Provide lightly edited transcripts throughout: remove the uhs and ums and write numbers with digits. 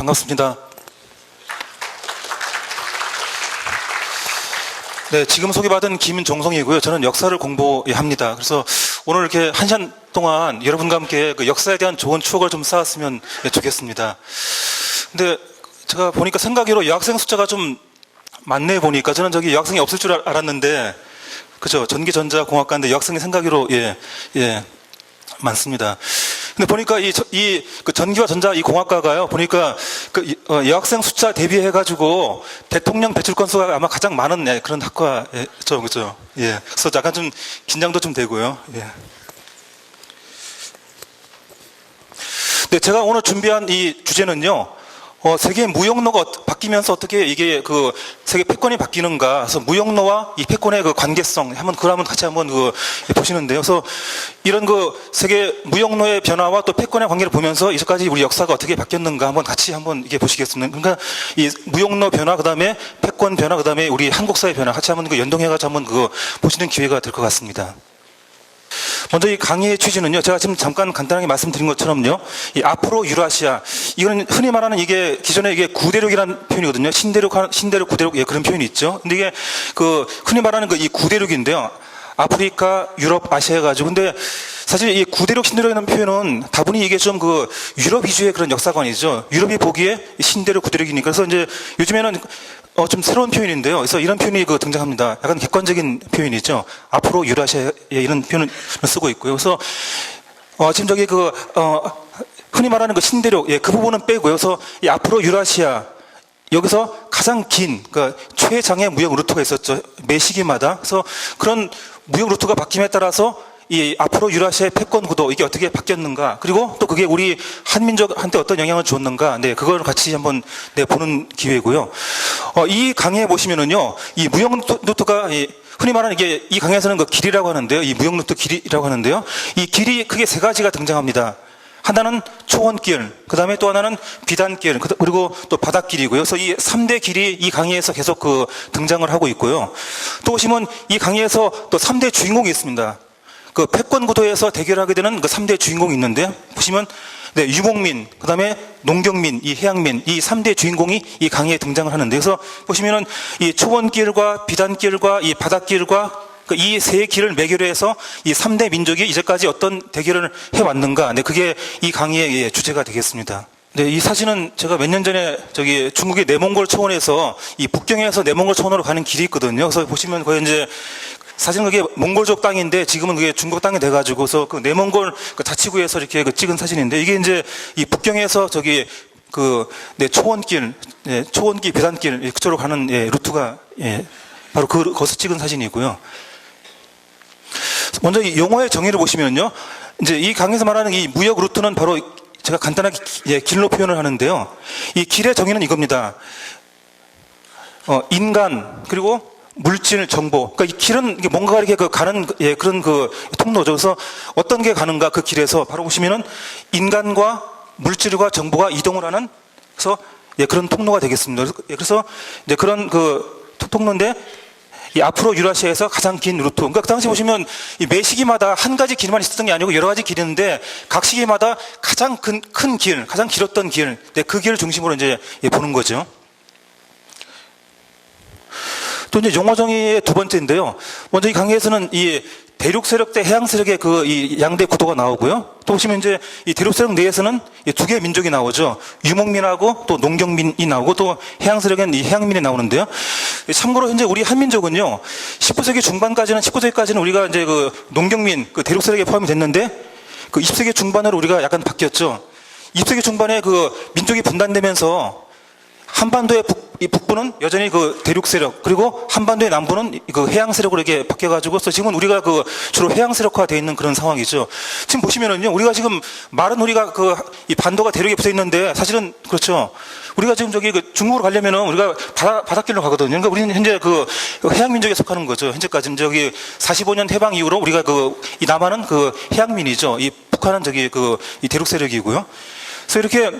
반갑습니다. 네, 지금 소개받은 김종성이고요. 저는 역사를 공부합니다. 그래서 오늘 이렇게 한 시간 동안 여러분과 함께 그 역사에 대한 좋은 추억을 좀 쌓았으면 좋겠습니다. 근데 제가 보니까 생각으로 여학생 숫자가 좀 많네 보니까 저는 저기 여학생이 없을 줄 알았는데, 그죠? 전기전자공학과인데 여학생이 생각으로 많습니다. 근데 보니까 그 전기와 전자 이 공학과가요, 보니까 그 여학생 숫자 대비해가지고 대통령 배출 건수가 아마 가장 많은 그런 학과죠, 그죠? 예. 그래서 약간 좀 긴장도 좀 되고요. 예. 네, 제가 오늘 준비한 이 주제는요, 세계 무역로가 바뀌면서 어떻게 이게 그 세계 패권이 바뀌는가. 그래서 무역로와 이 패권의 그 관계성 한번 같이 한번 보시는데요. 그래서 이런 그 세계 무역로의 변화와 또 패권의 관계를 보면서 이제까지 우리 역사가 어떻게 바뀌었는가 한번 이게 보시겠습니다. 그러니까 이 무역로 변화, 그다음에 패권 변화, 그다음에 우리 한국사의 변화 같이 한번 연동해가지고 한번 보시는 기회가 될 것 같습니다. 먼저 이 강의의 취지는요, 제가 지금 잠깐 간단하게 말씀드린 것처럼요, 이 앞으로 유라시아, 이거는 흔히 말하는 이게 기존에 이게 구대륙이라는 표현이거든요. 신대륙, 구대륙, 그런 표현이 있죠. 근데 이게 그 흔히 말하는 이 구대륙인데요. 아프리카, 유럽, 아시아 해가지고. 근데 사실 이 구대륙, 신대륙이라는 표현은 다분히 이게 좀 유럽 위주의 그런 역사관이죠. 유럽이 보기에 신대륙, 구대륙이니까. 그래서 이제 요즘에는 좀 새로운 표현인데요. 그래서 이런 표현이 등장합니다. 약간 객관적인 표현이죠. 앞으로 유라시아, 이런 표현을 쓰고 있고요. 그래서 지금 저기 흔히 말하는 신대륙, 그 부분은 빼고요. 그래서 이 앞으로 유라시아, 여기서 가장 긴, 최장의 무역 루트가 있었죠. 매 시기마다. 그래서 그런 무역 루트가 바뀜에 따라서 이 앞으로 유라시아의 패권 구도, 이게 어떻게 바뀌었는가, 그리고 또 그게 우리 한민족한테 어떤 영향을 주었는가, 그걸 같이 한번 보는 기회고요. 이 강의에 보시면은요, 이 무역 루트가 흔히 말하는 이 강의에서는 그 길이라고 하는데요, 이 무역 루트 길이라고 하는데요, 이 길이 크게 세 가지가 등장합니다. 하나는 초원길, 그 다음에 또 하나는 비단길, 그리고 또 바닷길이고요. 그래서 이 3대 길이 이 강의에서 계속 등장을 하고 있고요. 또 보시면 이 강의에서 또 3대 주인공이 있습니다. 그 패권 구도에서 대결하게 되는 그 3대 주인공이 있는데, 보시면 유목민, 그 다음에 농경민, 이 해양민, 이 3대 주인공이 이 강의에 등장을 하는데, 그래서 보시면은 이 초원길과 비단길과 이 바닷길과 이 세 길을 매개로 해서 이 3대 민족이 이제까지 어떤 대결을 해왔는가, 그게 이 강의의 주제가 되겠습니다. 네, 이 사진은 제가 몇 년 전에 중국의 내몽골 초원에서 이 북경에서 내몽골 초원으로 가는 길이 있거든요. 그래서 보시면 거기 이제 사실은 그게 몽골족 땅인데 지금은 그게 중국 땅이 돼가지고서 그 내몽골 자치구에서 이렇게 찍은 사진인데, 이게 이제 이 북경에서 초원길, 초원길, 비단길 그쪽으로 가는 루트가 바로 거기서 찍은 사진이고요. 먼저 이 용어의 정의를 보시면요, 이제 이 강에서 말하는 이 무역 루트는 바로 제가 간단하게 길로 표현을 하는데요. 이 길의 정의는 이겁니다. 인간, 그리고 물질, 정보. 그러니까 이 길은 뭔가 이렇게 가는 그런 통로죠. 그래서 어떤 게 가는가, 그 길에서 바로 보시면은 인간과 물질과 정보가 이동을 하는, 그래서 그런 통로가 되겠습니다. 그래서 이제 그런 통로인데, 이 앞으로 유라시아에서 가장 긴 루트. 그러니까 그 당시 보시면 이 매 시기마다 한 가지 길만 있었던 게 아니고 여러 가지 길이 있는데, 각 시기마다 가장 큰 길, 가장 길었던 길, 그 길을 중심으로 이제 보는 거죠. 또 이제 용어 정의의 두 번째인데요. 먼저 이 강의에서는 이 대륙 세력 대 해양 세력의 이 양대 구도가 나오고요. 또 보시면 이제 이 대륙 세력 내에서는 이 두 개의 민족이 나오죠. 유목민하고 또 농경민이 나오고, 또 해양 세력엔 이 해양민이 나오는데요. 참고로 현재 우리 한민족은요, 19세기 중반까지는, 19세기까지는 우리가 이제 농경민, 대륙 세력에 포함이 됐는데, 20세기 중반으로 우리가 약간 바뀌었죠. 20세기 중반에 민족이 분단되면서 한반도의 북부는 여전히 대륙 세력, 그리고 한반도의 남부는 해양 세력으로 이렇게 바뀌어가지고, 지금은 우리가 주로 해양 세력화 되어 있는 그런 상황이죠. 지금 보시면은요, 우리가 지금 말은 우리가 이 반도가 대륙에 붙어 있는데, 사실은 그렇죠. 우리가 지금 중국으로 가려면은 우리가 바닷길로 가거든요. 그러니까 우리는 현재 해양 민족에 속하는 거죠. 현재까지는 45년 해방 이후로 우리가 이 남한은 해양민이죠. 이 북한은 이 대륙 세력이고요. 그래서 이렇게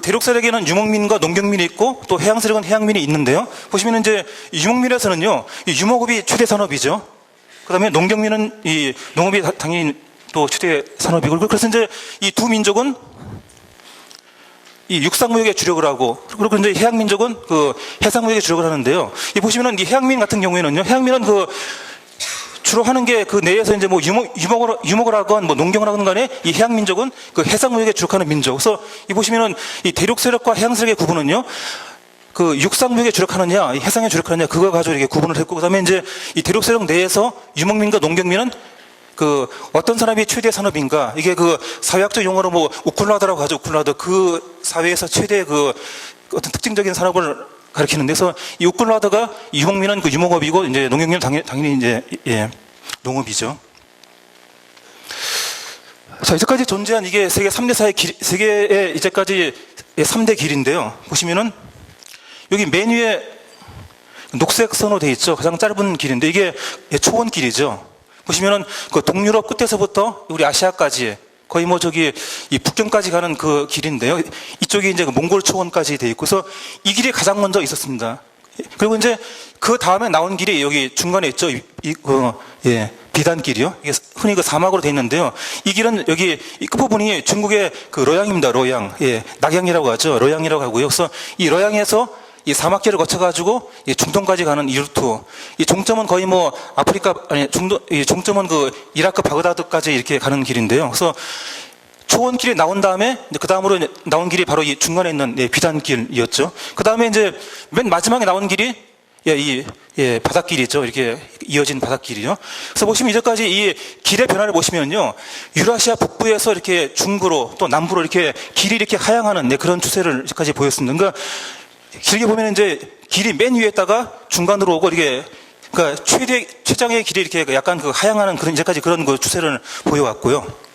대륙 세력에는 유목민과 농경민이 있고, 또 해양 세력은 해양민이 있는데요. 보시면 이제 유목민에서는요, 이 유목업이 최대 산업이죠. 그 다음에 농경민은 이 농업이 당연히 또 최대 산업이고, 그래서 이제 이 두 민족은 이 육상무역에 주력을 하고, 그리고 이제 해양민족은 그 해상무역에 주력을 하는데요. 이 보시면은 이 해양민 같은 경우에는요, 해양민은 그 주로 하는 게 그 내에서 이제 뭐 유목을 하건 뭐 농경을 하건 간에 이 해양민족은 그 해상무역에 주력하는 민족. 그래서 이 보시면은 이 대륙 세력과 해양 세력의 구분은요, 그 육상무역에 주력하느냐, 해상에 주력하느냐, 그걸 가지고 이렇게 구분을 했고, 그 다음에 이제 이 대륙 세력 내에서 유목민과 농경민은 그 어떤 사람이 최대 산업인가, 이게 그 사회학적 용어로 뭐 우쿨라드라고 하죠. 우쿨라드. 그 사회에서 최대 그 어떤 특징적인 산업을 가리키는데, 그래서 이 우쿨라드가 유목민은 그 유목업이고, 이제 농경민은 당연히 이제 농업이죠. 자, 이제까지 존재한 이게 세계 3대 사회 길, 세계의 이제까지 3대 길인데요. 보시면은 여기 맨 위에 녹색 선으로 되어 있죠. 가장 짧은 길인데 이게 초원 길이죠. 보시면은 그 동유럽 끝에서부터 우리 아시아까지 거의 뭐 저기 이 북경까지 가는 그 길인데요. 이쪽이 이제 그 몽골 초원까지 되어 있고, 그래서 이 길이 가장 먼저 있었습니다. 그리고 이제 그 다음에 나온 길이 여기 중간에 있죠. 비단길이요. 이게 흔히 그 사막으로 되어 있는데요. 이 길은 여기 이 끝부분이 중국의 그 러양입니다. 러양. 낙양이라고 하죠. 러양이라고 하고요. 그래서 이 러양에서 이 사막길을 거쳐가지고 중동까지 가는 이 루트. 이 종점은 거의 뭐 아프리카, 이 종점은 그 이라크 바그다드까지 이렇게 가는 길인데요. 그래서 초원길이 나온 다음에 그 다음으로 나온 길이 바로 이 중간에 있는 비단길이었죠. 그 다음에 이제 맨 마지막에 나온 길이 바닷길이죠. 이렇게 이어진 바닷길이요. 그래서 보시면 이제까지 이 길의 변화를 보시면요, 유라시아 북부에서 이렇게 중부로 또 남부로 이렇게 길이 이렇게 하향하는 그런 추세를 이제까지 보였습니다. 그러니까 길게 보면 이제 길이 맨 위에다가 중간으로 오고 이렇게, 그러니까 최장의 길이 이렇게 약간 그 하향하는 그런 이제까지 그런 그 추세를 보여왔고요.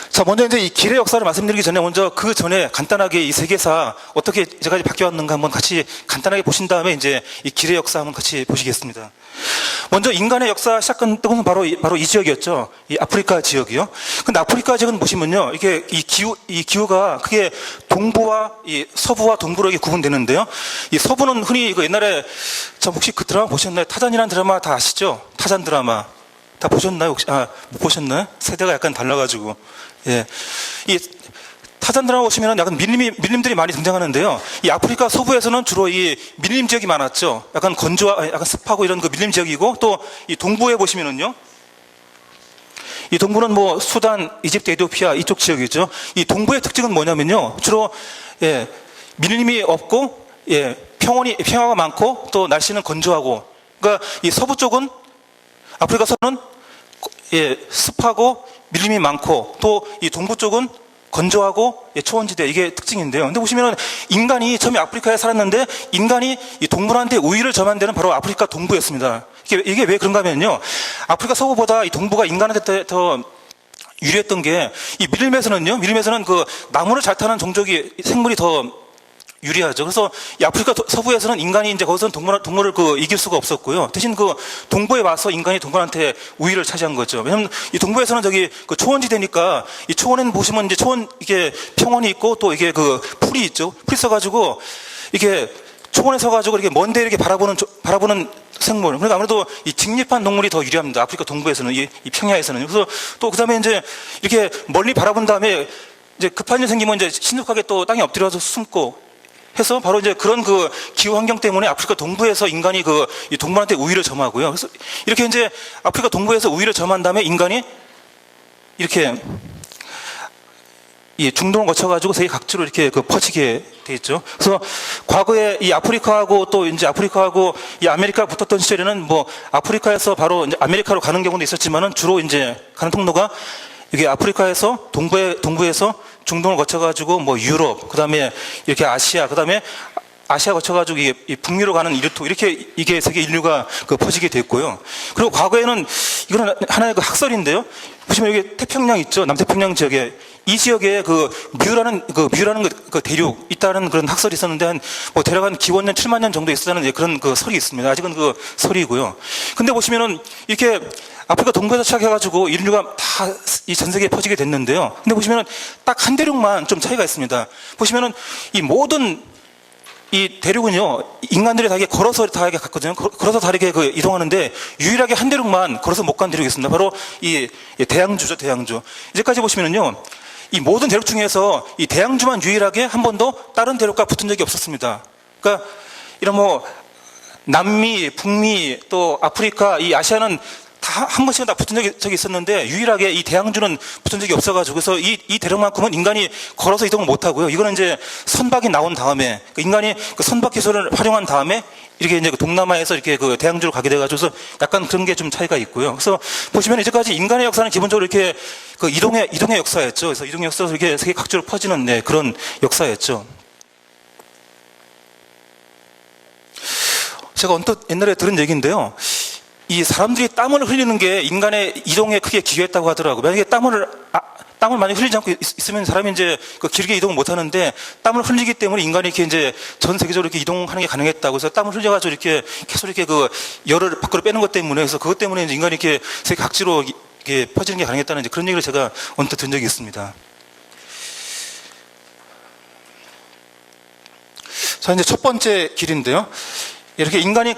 자, 먼저 이제 이 길의 역사를 말씀드리기 전에 먼저 그 전에 간단하게 이 세계사 어떻게 이제까지 바뀌어왔는가 한번 같이 간단하게 보신 다음에 이제 이 길의 역사 한번 같이 보시겠습니다. 먼저 인간의 역사 시작한 곳은 바로 이 지역이었죠. 이 아프리카 지역이요. 근데 아프리카 지역은 보시면요, 이게 이 기후가 크게 동부와 이 서부와 동부로 이렇게 구분되는데요. 이 서부는 흔히 그 옛날에 저 혹시 그 드라마 보셨나요? 타잔이라는 드라마 다 아시죠? 타잔 드라마. 다 보셨나요? 혹시? 못 보셨나요? 세대가 약간 달라가지고. 이 타잔 드라마 보시면 약간 밀림들이 많이 등장하는데요. 이 아프리카 서부에서는 주로 이 밀림 지역이 많았죠. 약간 약간 습하고 이런 그 밀림 지역이고, 또 이 동부에 보시면은요, 이 동부는 뭐 수단, 이집트, 에티오피아 이쪽 지역이죠. 이 동부의 특징은 뭐냐면요, 주로 밀림이 없고 평화가 많고 또 날씨는 건조하고. 그러니까 이 서부 쪽은, 아프리카 서부는 습하고 밀림이 많고, 또 이 동부 쪽은 건조하고 초원지대, 이게 특징인데요. 근데 보시면은 인간이 처음에 아프리카에 살았는데 인간이 이 동물한테 우위를 점한 데는 바로 아프리카 동부였습니다. 이게 왜 그런가 하면요, 아프리카 서부보다 이 동부가 인간한테 더 유리했던 게, 이 밀림에서는 그 나무를 잘 타는 생물이 더 유리하죠. 그래서 이 아프리카 서부에서는 인간이 이제 거기서는 동물을 그 이길 수가 없었고요. 대신 그 동부에 와서 인간이 동물한테 우위를 차지한 거죠. 왜냐면 이 동부에서는 저기 그 초원지대니까, 이 초원에는 보시면 이제 이게 평원이 있고 또 이게 그 풀이 있죠. 풀이 써가지고 이게 초원에 서가지고 이렇게 먼데 이렇게 바라보는 생물. 그러니까 아무래도 이 직립한 동물이 더 유리합니다. 아프리카 동부에서는, 이 평야에서는. 그래서 또 그 다음에 이제 이렇게 멀리 바라본 다음에 이제 급한 일 생기면 이제 신속하게 또 땅에 엎드려서 숨고 해서 바로 이제 그런 그 기후 환경 때문에 아프리카 동부에서 인간이 이 동물한테 우위를 점하고요. 그래서 이렇게 이제 아프리카 동부에서 우위를 점한 다음에 인간이 이렇게 이 중동을 거쳐가지고 세계 각지로 이렇게 퍼지게 돼 있죠. 그래서 과거에 이 아프리카하고 또 이제 아프리카하고 이 아메리카가 붙었던 시절에는 뭐 아프리카에서 바로 이제 아메리카로 가는 경우도 있었지만은 주로 이제 가는 통로가 이게 아프리카에서 동부에서 중동을 거쳐가지고 뭐 유럽, 그 다음에 이렇게 아시아, 그 다음에 아시아 거쳐가지고 이 북미로 가는 이루트, 이렇게 이게 세계 인류가 퍼지게 됐고요. 그리고 과거에는 이거는 하나의 그 학설인데요. 보시면 여기 태평양 있죠. 남태평양 지역에 이 지역에 뮤라는 대륙 있다는 그런 학설이 있었는데 뭐 대략 한 기원년 7만 년 정도 있었다는 그런 설이 있습니다. 아직은 설이고요. 근데 보시면은 이렇게 아프리카 동부에서 시작해가지고 인류가 다 이 전 세계에 퍼지게 됐는데요. 근데 보시면은 딱 한 대륙만 좀 차이가 있습니다. 보시면은 이 모든 이 대륙은요, 인간들이 다 이렇게 걸어서 다 이렇게 갔거든요. 걸어서 다 이렇게 이동하는데 유일하게 한 대륙만 걸어서 못 간 대륙이 있습니다. 바로 이 대양주죠, 대양주. 이제까지 보시면은요, 이 모든 대륙 중에서 이 대양주만 유일하게 한 번도 다른 대륙과 붙은 적이 없었습니다. 그러니까 이런 뭐 남미, 북미, 또 아프리카, 이 아시아는 다 한 번씩은 다 붙은 적이 있었는데 유일하게 이 대양주는 붙은 적이 없어가지고 그래서 이 대륙만큼은 인간이 걸어서 이동을 못하고요. 이거는 이제 선박이 나온 다음에 인간이 그 선박 기술을 활용한 다음에 이렇게 이제 동남아에서 이렇게 그 대양주로 가게 돼가지고 약간 그런 게 좀 차이가 있고요. 그래서 보시면 이제까지 인간의 역사는 기본적으로 이렇게 그 이동의 역사였죠. 그래서 이동의 역사에서 이렇게 세계 각지로 퍼지는 네, 그런 역사였죠. 제가 언뜻 옛날에 들은 얘기인데요. 이 사람들이 땀을 흘리는 게 인간의 이동에 크게 기여했다고 하더라고요. 만약에 땀을 많이 흘리지 않고 있으면 사람이 이제 그 길게 이동을 못 하는데 땀을 흘리기 때문에 인간이 이렇게 이제 전 세계적으로 이렇게 이동하는 게 가능했다고 해서 땀을 흘려가지고 이렇게 계속 이렇게 그 열을 밖으로 빼는 것 때문에 그래서 그것 때문에 이제 인간이 이렇게 세계 각지로 이렇게 퍼지는 게 가능했다는 이제 그런 얘기를 제가 언뜻 들은 적이 있습니다. 자, 이제 첫 번째 길인데요. 이렇게 인간이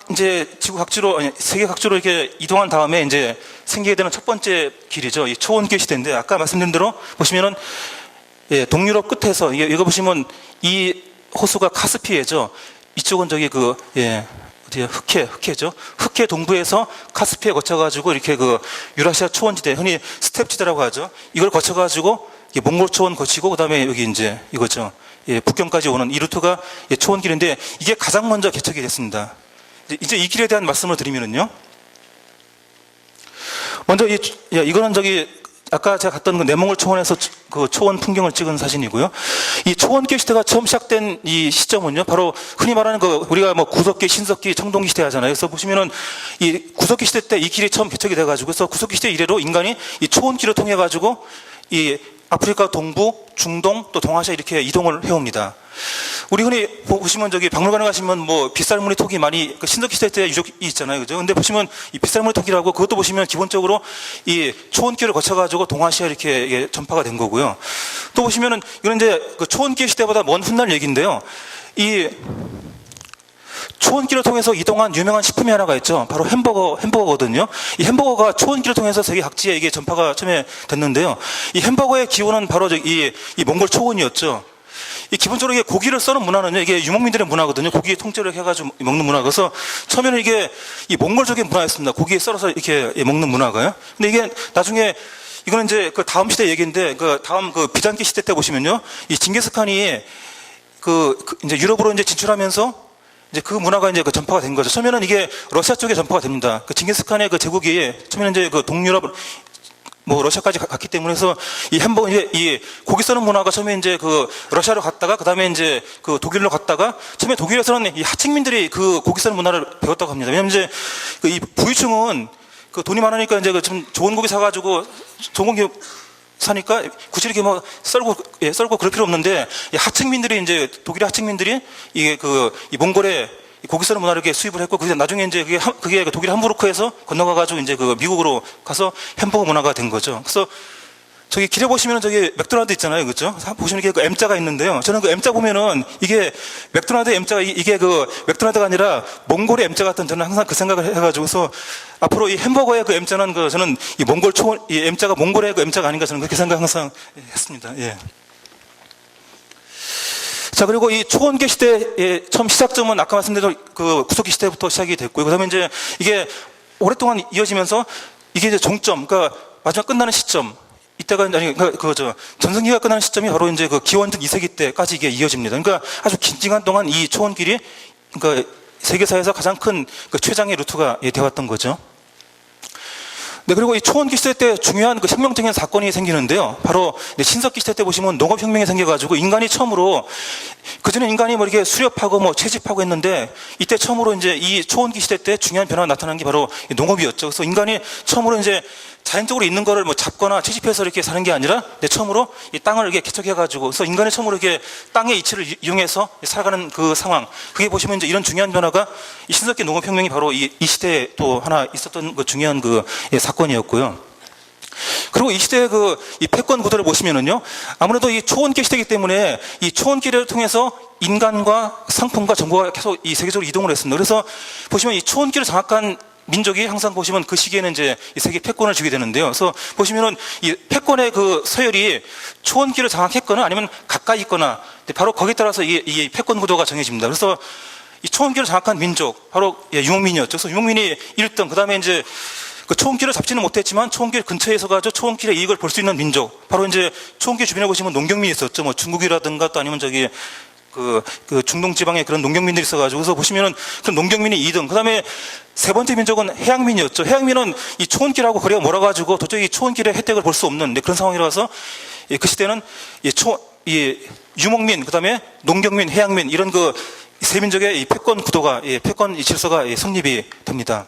이제 지구 각지로, 세계 각지로 이렇게 이동한 다음에 이제 생기게 되는 첫 번째 길이죠. 이 초원길 시대인데, 아까 말씀드린 대로 보시면은, 예, 동유럽 끝에서, 이거 보시면 이 호수가 카스피해죠. 이쪽은 저기 어디야, 흑해죠. 흑해 동부에서 카스피해 거쳐가지고 이렇게 그 유라시아 초원지대, 흔히 스텝지대라고 하죠. 이걸 거쳐가지고 몽골 초원 거치고, 그 다음에 여기 이제 이거죠. 예, 북경까지 오는 이 루트가 초원길인데, 이게 가장 먼저 개척이 됐습니다. 이제 이 길에 대한 말씀을 드리면은요. 먼저 이거는 저기 아까 제가 갔던 그 내몽골 초원에서 그 초원 풍경을 찍은 사진이고요. 이 초원길 시대가 처음 시작된 이 시점은요. 바로 흔히 말하는 그 우리가 뭐 구석기, 신석기, 청동기 시대 하잖아요. 그래서 보시면은 이 구석기 시대 때 이 길이 처음 개척이 돼가지고 그래서 구석기 시대 이래로 인간이 이 초원길을 통해 가지고 이 아프리카 동부, 중동, 또 동아시아 이렇게 이동을 해옵니다. 우리 흔히 보시면 저기 박물관에 가시면 뭐 빗살무늬 톡이 많이 신석기 시대 때 유적이 있잖아요. 그죠? 근데 보시면 이 빗살무늬 톡이라고 그것도 보시면 기본적으로 이 초원길을 거쳐가지고 동아시아 이렇게 전파가 된 거고요. 또 보시면은 이건 이제 그 초원길 시대보다 먼 훗날 얘기인데요. 이 초원길을 통해서 이동한 유명한 식품이 하나가 있죠. 바로 햄버거거든요. 이 햄버거가 초원길을 통해서 세계 각지에 이게 전파가 처음에 됐는데요. 이 햄버거의 기원은 바로 이 몽골 초원이었죠. 이 기본적으로 이게 고기를 써는 문화는요, 이게 유목민들의 문화거든요. 고기 통째로 해가지고 먹는 문화. 그래서 처음에는 이게 이 몽골적인 문화였습니다. 고기에 썰어서 이렇게 먹는 문화가요. 근데 이게 나중에 이거는 이제 그 다음 시대 얘기인데, 그 다음 그 비잔기 시대 때 보시면요, 이 징기스칸이 이제 유럽으로 이제 진출하면서 이제 그 문화가 이제 그 전파가 된 거죠. 처음에는 이게 러시아 쪽에 전파가 됩니다. 그 징기스칸의 그 제국이 처음에는 이제 그 동유럽 뭐 러시아까지 갔기 때문에 해서 이 햄버거 이제 이 고기 써는 문화가 처음에 이제 그 러시아로 갔다가 그다음에 이제 그 독일로 갔다가 처음에 독일에서는 이 하층민들이 그 고기 써는 문화를 배웠다고 합니다. 왜냐면 이제 그 이 부유층은 그 돈이 많으니까 이제 그 좀 좋은 고기 사가지고 좋은 고기 사니까 굳이 이렇게 뭐 썰고 그럴 필요 없는데 이 하층민들이 이제 독일의 하층민들이 이게 이 몽골의 고기 써는 문화를 이렇게 수입을 했고, 그게 나중에 이제 그게 독일 함부르크에서 건너가가지고 이제 그 미국으로 가서 햄버거 문화가 된 거죠. 그래서 저기 길에 보시면 저기 맥도날드 있잖아요. 그죠? 보시면 이게 그 M자가 있는데요. 저는 그 M자 보면은 이게 맥도날드 M자가 이게 그 맥도날드가 아니라 몽골의 M자 같은 저는 항상 그 생각을 해가지고 그래서 앞으로 이 햄버거의 그 M자는 저는 이 몽골 이 M자가 몽골의 그 M자가 아닌가 저는 그렇게 생각 항상 했습니다. 예. 자, 그리고 이 초원길 시대의 처음 시작점은 아까 말씀드린 그 구석기 시대부터 시작이 됐고요. 그 다음에 이제 이게 오랫동안 이어지면서 이게 이제 종점, 그러니까 마지막 끝나는 시점, 이때가, 전성기가 끝나는 시점이 바로 이제 그 기원전 2세기 때까지 이게 이어집니다. 그러니까 아주 긴 시간 동안 이 초원길이, 그러니까 세계사에서 가장 큰 그 최장의 루트가 되었던 거죠. 네, 그리고 이 초원기 시대 때 중요한 그 혁명적인 사건이 생기는데요. 바로 신석기 시대 때 보시면 농업혁명이 생겨가지고 인간이 처음으로, 그전에 인간이 뭐 이렇게 수렵하고 뭐 채집하고 했는데 이때 처음으로 이제 이 초원기 시대 때 중요한 변화가 나타난 게 바로 농업이었죠. 그래서 인간이 처음으로 이제 자연적으로 있는 거를 뭐 잡거나 채집해서 이렇게 사는 게 아니라 처음으로 이 땅을 이렇게 개척해가지고 그래서 인간이 처음으로 이렇게 땅의 이치를 이용해서 살아가는 그 상황. 그게 보시면 이제 이런 중요한 변화가 이 신석기 농업혁명이 바로 이 시대에 또 하나 있었던 그 중요한 그 사건이었고요. 그리고 이 시대의 이 패권 구도를 보시면은요, 아무래도 이 초원길 시대이기 때문에 이 초원길을 통해서 인간과 상품과 정보가 계속 이 세계적으로 이동을 했습니다. 그래서 보시면 이 초원길을 장악한 민족이 항상 보시면 그 시기에는 이제 이 세계 패권을 주게 되는데요. 그래서 보시면은 이 패권의 그 서열이 초원기를 장악했거나 아니면 가까이 있거나 바로 거기에 따라서 이 패권 구도가 정해집니다. 그래서 이 초원기를 장악한 민족, 바로 유목민이었죠. 그래서 유목민이 1등, 그 다음에 이제 그 초원길을 잡지는 못했지만 초원길 근처에 서가지고 초원길의 이익을 볼 수 있는 민족, 바로 이제 초원길 주변에 보시면 농경민이 있었죠. 뭐 중국이라든가 또 아니면 저기 그 중동 지방에 그런 농경민들이 있어가지고, 그래서 보시면은 그 농경민이 2등, 그 다음에 세 번째 민족은 해양민이었죠. 해양민은 이 초원길하고 거리가 멀어가지고 도저히 이 초원길의 혜택을 볼 수 없는 그런 상황이라서 그 시대는 이 유목민, 그 다음에 농경민, 해양민 이런 그 세 민족의 이 패권 구도가, 패권 이 질서가 성립이 됩니다.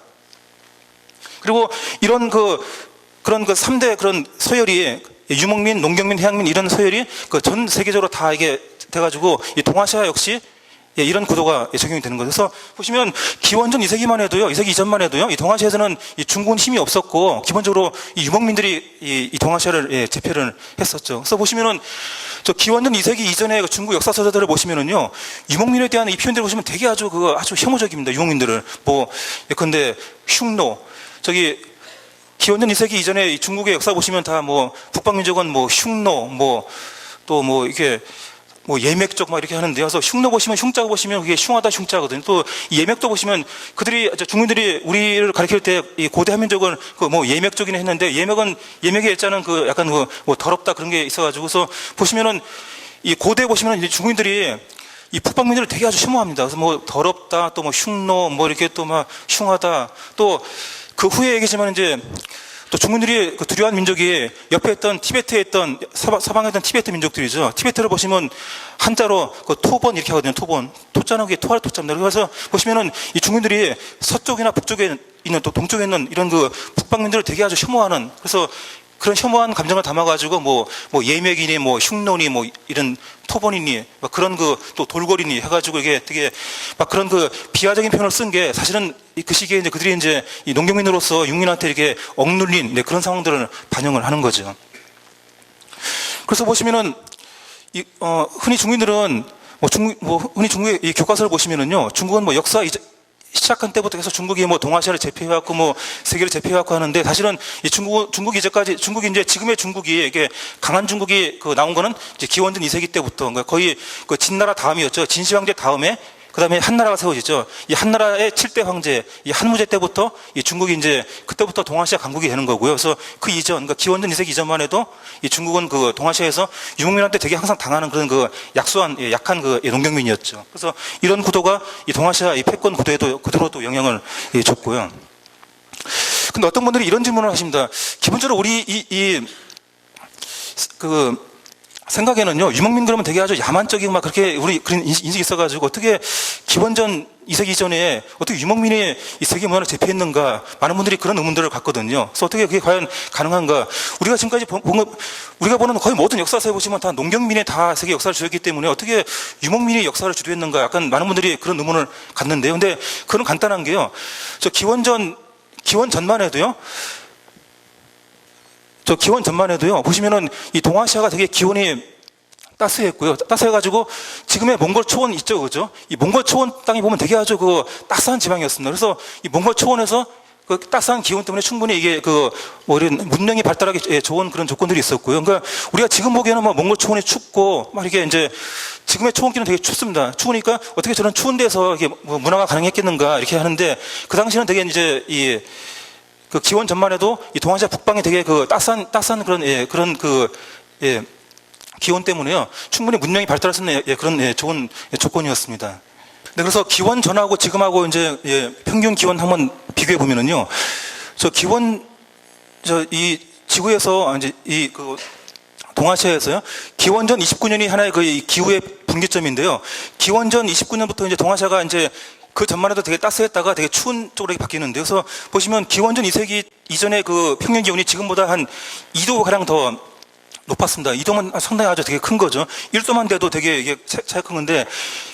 그리고 이런 그런 3대 그런 서열이 유목민, 농경민, 해양민 이런 서열이 그 전 세계적으로 다 이게 돼가지고 이 동아시아 역시 이런 구도가 적용이 되는 거죠. 그래서 보시면 기원전 2세기만 해도요, 2세기 이전만 해도요, 이 동아시아에서는 이 중국은 힘이 없었고 기본적으로 이 유목민들이 이 동아시아를 제패를 했었죠. 그래서 보시면은 저 기원전 2세기 이전의 그 중국 역사서들을 보시면은요, 유목민에 대한 이 표현들을 보시면 되게 아주 아주 혐오적입니다. 유목민들을 뭐 예컨대 흉노, 저기 기원전 2세기 이전에 이 중국의 역사 보시면 다 뭐 북방민족은 뭐 흉노, 뭐 또 뭐 이렇게 뭐 예맥족 막 이렇게 하는데요. 그래서 흉노 보시면 흉자 보시면 그게 흉하다 흉자거든요. 또 이 예맥도 보시면 그들이 중국인들이 우리를 가리킬 때 이 고대 한민족은 그 뭐 예맥족이긴 했는데 예맥의 일자는 그 약간 그 뭐 더럽다 그런 게 있어가지고, 그래서 보시면은 이 고대 보시면 이제 중국인들이 이 북방민들을 되게 아주 혐오합니다. 그래서 뭐 더럽다, 또 뭐 흉노, 뭐 이렇게 또 막 흉하다, 또 그 후에 얘기지만 이제 또 중국인들이 그 두려워한 민족이 옆에 있던 티베트에 있던 서방에 있던 티베트 민족들이죠. 티베트를 보시면 한자로 그 토본 이렇게 하거든요. 토본. 토자는 그게 토할 토자입니다. 그래서 보시면은 이 중국인들이 서쪽이나 북쪽에 있는 또 동쪽에 있는 이런 그 북방민들을 되게 아주 혐오하는, 그래서 그런 혐오한 감정을 담아가지고 뭐 예맥이니 뭐 흉노니 뭐 이런 토본이니 막 그런 또 돌고리니 해가지고 이게 되게 막 그런 비하적인 표현을 쓴 게 사실은 그 시기에 이제 그들이 이제 이 농경민으로서 육민한테 이렇게 억눌린 그런 상황들을 반영을 하는 거죠. 그래서 보시면은 흔히 중국인들은 흔히 중국의 이 교과서를 보시면은요, 중국은 뭐 역사 시작한 때부터 해서 중국이 뭐 동아시아를 제패해왔고 뭐 세계를 제패해왔고 하는데, 사실은 이 중국이 이제 지금의 중국이 이게 강한 중국이 나온 거는 이제 기원전 2세기 때부터, 그러니까 거의 그 진나라 다음이었죠. 진시황제 다음에 그 다음에 한나라가 세워지죠. 이 한나라의 7대 황제, 이 한무제 때부터 이 중국이 이제 그때부터 동아시아 강국이 되는 거고요. 그래서 그 이전, 그러니까 기원전 2세기 이전만 해도 이 중국은 그 동아시아에서 유목민한테 되게 항상 당하는 그런 약한 농경민이었죠. 그래서 이런 구도가 이 동아시아 이 패권 구도에도 그대로 또 영향을 줬고요. 근데 어떤 분들이 이런 질문을 하십니다. 기본적으로 우리 생각에는요, 유목민 그러면 되게 아주 야만적이고 막 그렇게 우리 그런 인식이 있어가지고 어떻게 기원전 2세기 이전에 어떻게 유목민이 이 세계 문화를 제패했는가, 많은 분들이 그런 의문들을 갖거든요. 그래서 어떻게 그게 과연 가능한가? 우리가 지금까지 우리가 보는 거의 모든 역사서에 보시면 다 농경민이 다 세계 역사를 주도했기 때문에 어떻게 유목민이 역사를 주도했는가? 약간 많은 분들이 그런 의문을 갖는데요. 근데 그건 간단한 게요. 기원 전만 해도요, 보시면은 이 동아시아가 되게 기온이 따스했고요. 따스해가지고 지금의 몽골 초원 있죠, 그죠? 이 몽골 초원 땅에 보면 되게 아주 따스한 지방이었습니다. 그래서 이 몽골 초원에서 그 따스한 기온 때문에 충분히 이게 이런 문명이 발달하기 좋은 그런 조건들이 있었고요. 그러니까 우리가 지금 보기에는 몽골 초원이 춥고 막 이게 이제 지금의 초원기는 되게 춥습니다. 추우니까 어떻게 저런 추운 데서 이게 문화가 가능했겠는가 이렇게 하는데, 그 당시는 되게 이제 그 기원 전만 해도 이 동아시아 북방이 되게 따스한 그런 기온 때문에요, 충분히 문명이 발달할 수 있는 그런 좋은 조건이었습니다. 네, 그래서 기원 전하고 지금하고 이제 평균 기원 한번 비교해 보면은요, 이 지구에서 이제 동아시아에서요, 기원전 29년이 하나의 기후의 분기점인데요, 기원전 29년부터 이제 동아시아가 이제 그 전만 해도 되게 따스했다가 되게 추운 쪽으로 바뀌는데요. 그래서 보시면 기원전 2세기 이전의 그 평균 기온이 지금보다 한 2도 가량 더 높았습니다. 2도면 상당히 아주 되게 큰 거죠. 1도만 돼도 되게 이게 차이가 큰 건데,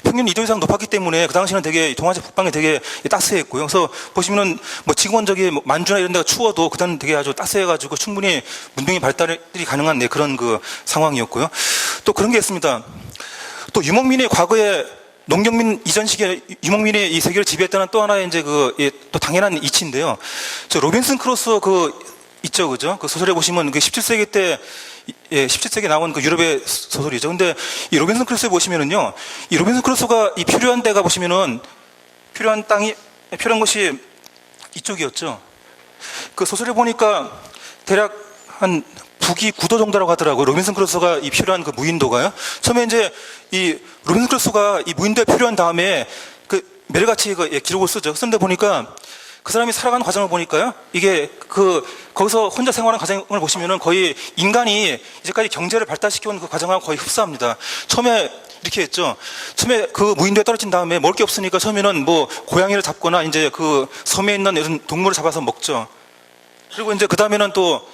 평균 2도 이상 높았기 때문에 그 당시는 되게 동아시아 북방이 되게 따스했고요. 그래서 보시면은 지금은 만주나 이런 데가 추워도 그때는 되게 아주 따스해가지고 충분히 문명의 발달이 가능한 그런 상황이었고요. 또 그런 게 있습니다. 또 유목민이 과거에 농경민 이전 시기에 유목민이 이 세계를 지배했다는 또 하나의 이제 또 당연한 이치인데요. 저 로빈슨 크루소 있죠, 그죠? 그 소설에 보시면 그 17세기 때 17세기에 나온 그 유럽의 소설이죠. 근데 이 로빈슨 크루소에 보시면은요, 이 로빈슨 크루소가 이 필요한 데가 보시면은 필요한 곳이 이쪽이었죠. 그 소설에 보니까 대략 한 북위 9도 정도라고 하더라고요. 로빈슨 크루소가 이 필요한 그 무인도가요. 처음에 이제 이 로빈슨 크루소가 이 무인도에 필요한 다음에 그 매일같이 기록을 쓰죠. 쓰는데 보니까 그 사람이 살아가는 과정을 보니까요. 이게 거기서 혼자 생활하는 과정을 보시면은 거의 인간이 이제까지 경제를 발달시켜온 그 과정하고 거의 흡사합니다. 처음에 이렇게 했죠. 처음에 그 무인도에 떨어진 다음에 먹을 게 없으니까 처음에는 뭐 고양이를 잡거나 이제 그 섬에 있는 이런 동물을 잡아서 먹죠. 그리고 이제 그 다음에는 또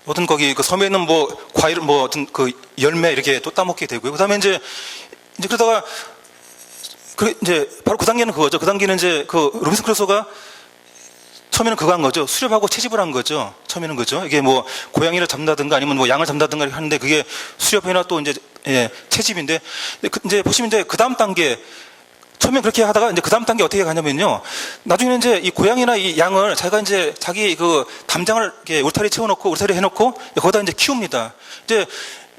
어떤 거기 그 섬에 있는 뭐 과일 뭐 어떤 그 열매 이렇게 또 따먹게 되고요. 그다음에 이제 그러다가 이제 바로 그 단계는 그거죠. 그 단계는 이제 그 로빈슨 크루소가 처음에는 그거 한 거죠. 수렵하고 채집을 한 거죠. 처음에는 그죠. 이게 뭐 고양이를 잡는다든가 아니면 뭐 양을 잡는다든가 이렇게 하는데 그게 수렵이나 또 이제 채집인데 이제 보시면 이제 그 다음 단계 처음에 그렇게 하다가 이제 그 다음 단계 어떻게 가냐면요. 나중에는 이제 이 고양이나 이 양을 자기가 이제 자기 그 담장을 이렇게 울타리 채워놓고 울타리 해놓고 거기다 이제 키웁니다. 이제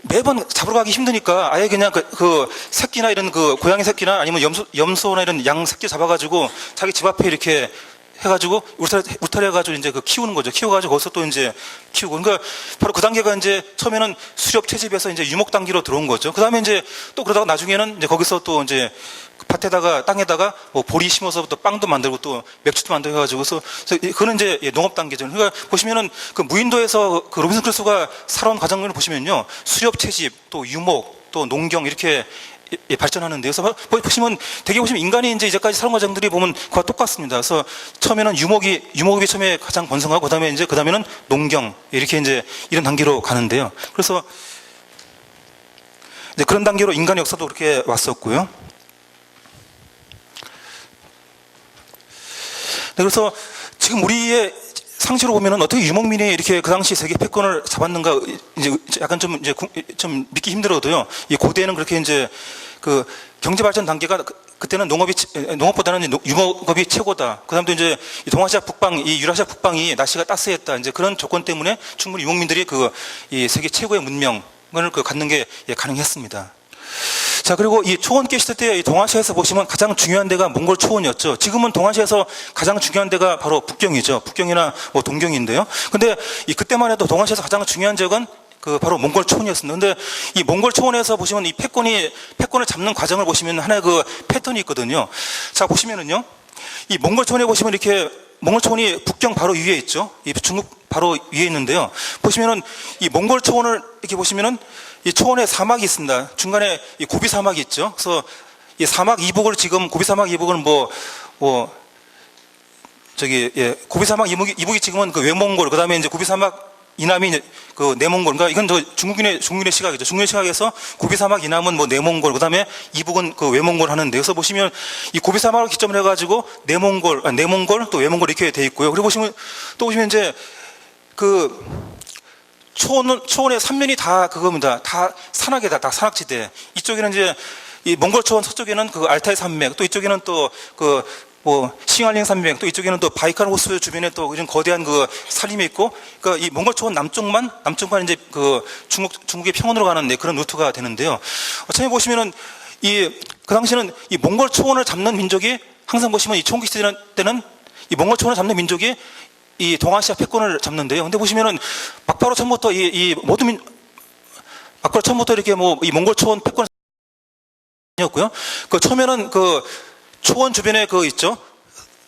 매번 잡으러 가기 힘드니까 아예 그냥 그 새끼나 이런 그 고양이 새끼나 아니면 염소나 이런 양 새끼 잡아가지고 자기 집 앞에 이렇게 해가지고 울타리 해가지고 이제 그 키우는 거죠. 키워가지고 거기서 또 이제 키우고. 그러니까 바로 그 단계가 이제 처음에는 수렵 채집에서 이제 유목 단계로 들어온 거죠. 그 다음에 이제 또 그러다가 나중에는 이제 거기서 또 이제 밭에다가 땅에다가 뭐 보리 심어서 또 빵도 만들고 또 맥주도 만들고 해가지고 그래서 그거는 이제 농업 단계죠. 그러니까 보시면은 그 무인도에서 그 로빈슨 크루소가 살아온 과정을 보시면요. 수렵 채집 또 유목 또 농경 이렇게 발전하는데 그래서 보시면 되게 보시면 인간이 이제 이제까지 살아온 과정들이 보면 그와 똑같습니다. 그래서 처음에는 유목이 처음에 가장 번성하고 그다음에는 농경 이렇게 이제 이런 단계로 가는데요. 그래서 이제 그런 단계로 인간의 역사도 그렇게 왔었고요. 네, 그래서 지금 우리의 상식으로 보면은 어떻게 유목민이 이렇게 그 당시 세계 패권을 잡았는가 이제 약간 좀 믿기 힘들어도요. 이 고대에는 그렇게 이제 그 경제 발전 단계가 그때는 농업보다는 유목업이 최고다. 그다음에 또 이제 동아시아 북방, 이 유라시아 북방이 날씨가 따스했다. 이제 그런 조건 때문에 충분히 유목민들이 이 세계 최고의 문명을 갖는 게 가능했습니다. 자, 그리고 이 초원기 시대 때 이 동아시아에서 보시면 가장 중요한 데가 몽골 초원이었죠. 지금은 동아시아에서 가장 중요한 데가 바로 북경이죠. 북경이나 뭐 동경인데요. 근데 그때만 해도 동아시아에서 가장 중요한 지역은 바로 몽골 초원이었습니다. 근데 이 몽골 초원에서 보시면 이 패권을 잡는 과정을 보시면 하나의 그 패턴이 있거든요. 자, 보시면은요. 이 몽골 초원에 보시면 이렇게 몽골 초원이 북경 바로 위에 있죠. 이 중국 바로 위에 있는데요. 보시면은 이 몽골 초원을 이렇게 보시면은 이 초원에 사막이 있습니다. 중간에 이 고비 사막이 있죠. 그래서 이 사막 이북을 지금 고비 사막 이북은 고비 사막 이북이 지금은 그 외몽골, 그다음에 이제 고비 사막 이남이 그 내몽골. 그러니까 이건 저 중국인의 시각이죠. 중국인의 시각에서 고비 사막 이남은 뭐 내몽골, 그다음에 이북은 그 외몽골 하는데, 그래서 보시면 이 고비 사막을 기점으로 해가지고 내몽골 또 외몽골 이렇게 돼 있고요. 그리고 보시면 이제 초원의 3면이 다 그겁니다. 다 산악이다. 다 산악지대. 이쪽에는 이제 이 몽골 초원 서쪽에는 그 알타이 산맥, 또 이쪽에는 또 싱알링 산맥, 또 이쪽에는 또 바이칼 호수 주변에 또 이런 거대한 그 산림이 있고, 그러니까 이 몽골 초원 남쪽만 이제 그 중국의 평원으로 가는 그런 루트가 되는데요. 처음에 보시면은 그 당시에는 이 몽골 초원을 잡는 민족이 항상 보시면 이 초원기 시대 때는 이 몽골 초원을 잡는 민족이 이 동아시아 패권을 잡는데요. 근데 보시면은 막바로 처음부터 이렇게 이 몽골 초원 패권을 였고요. 처음에는 초원 주변에 있죠.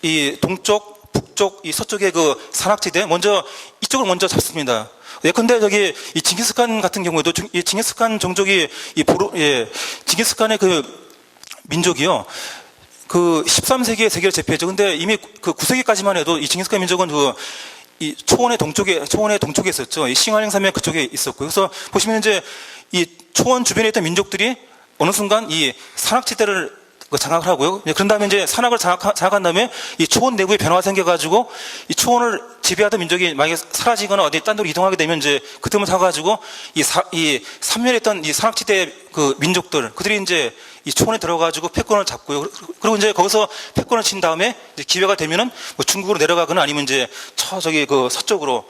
이 동쪽, 북쪽, 이 서쪽의 산악지대 이쪽을 먼저 잡습니다. 예컨대 이 징기스칸 같은 경우에도 이 징기스칸 종족이 징기스칸의 민족이요. 13세기에 세계를 제패했죠. 근데 이미 9세기까지만 해도 이 징기스칸 민족은 이 초원의 동쪽에 있었죠. 이 싱알링 산맥 그쪽에 있었고요. 그래서 보시면 이제 이 초원 주변에 있던 민족들이 어느 순간 이 산악지대를 장악을 하고요. 그런 다음에 이제 산악을 장악한 다음에 이 초원 내부에 변화가 생겨가지고 이 초원을 지배하던 민족이 만약에 사라지거나 어디 딴 데로 이동하게 되면 이제 그때만 사가지고 이 삼면에 있던 이 산악지대 그 민족들 그들이 이제 이 초원에 들어가지고 패권을 잡고요. 그리고 이제 거기서 패권을 친 다음에 이제 기회가 되면은 뭐 중국으로 내려가거나 아니면 이제 저기 그 서쪽으로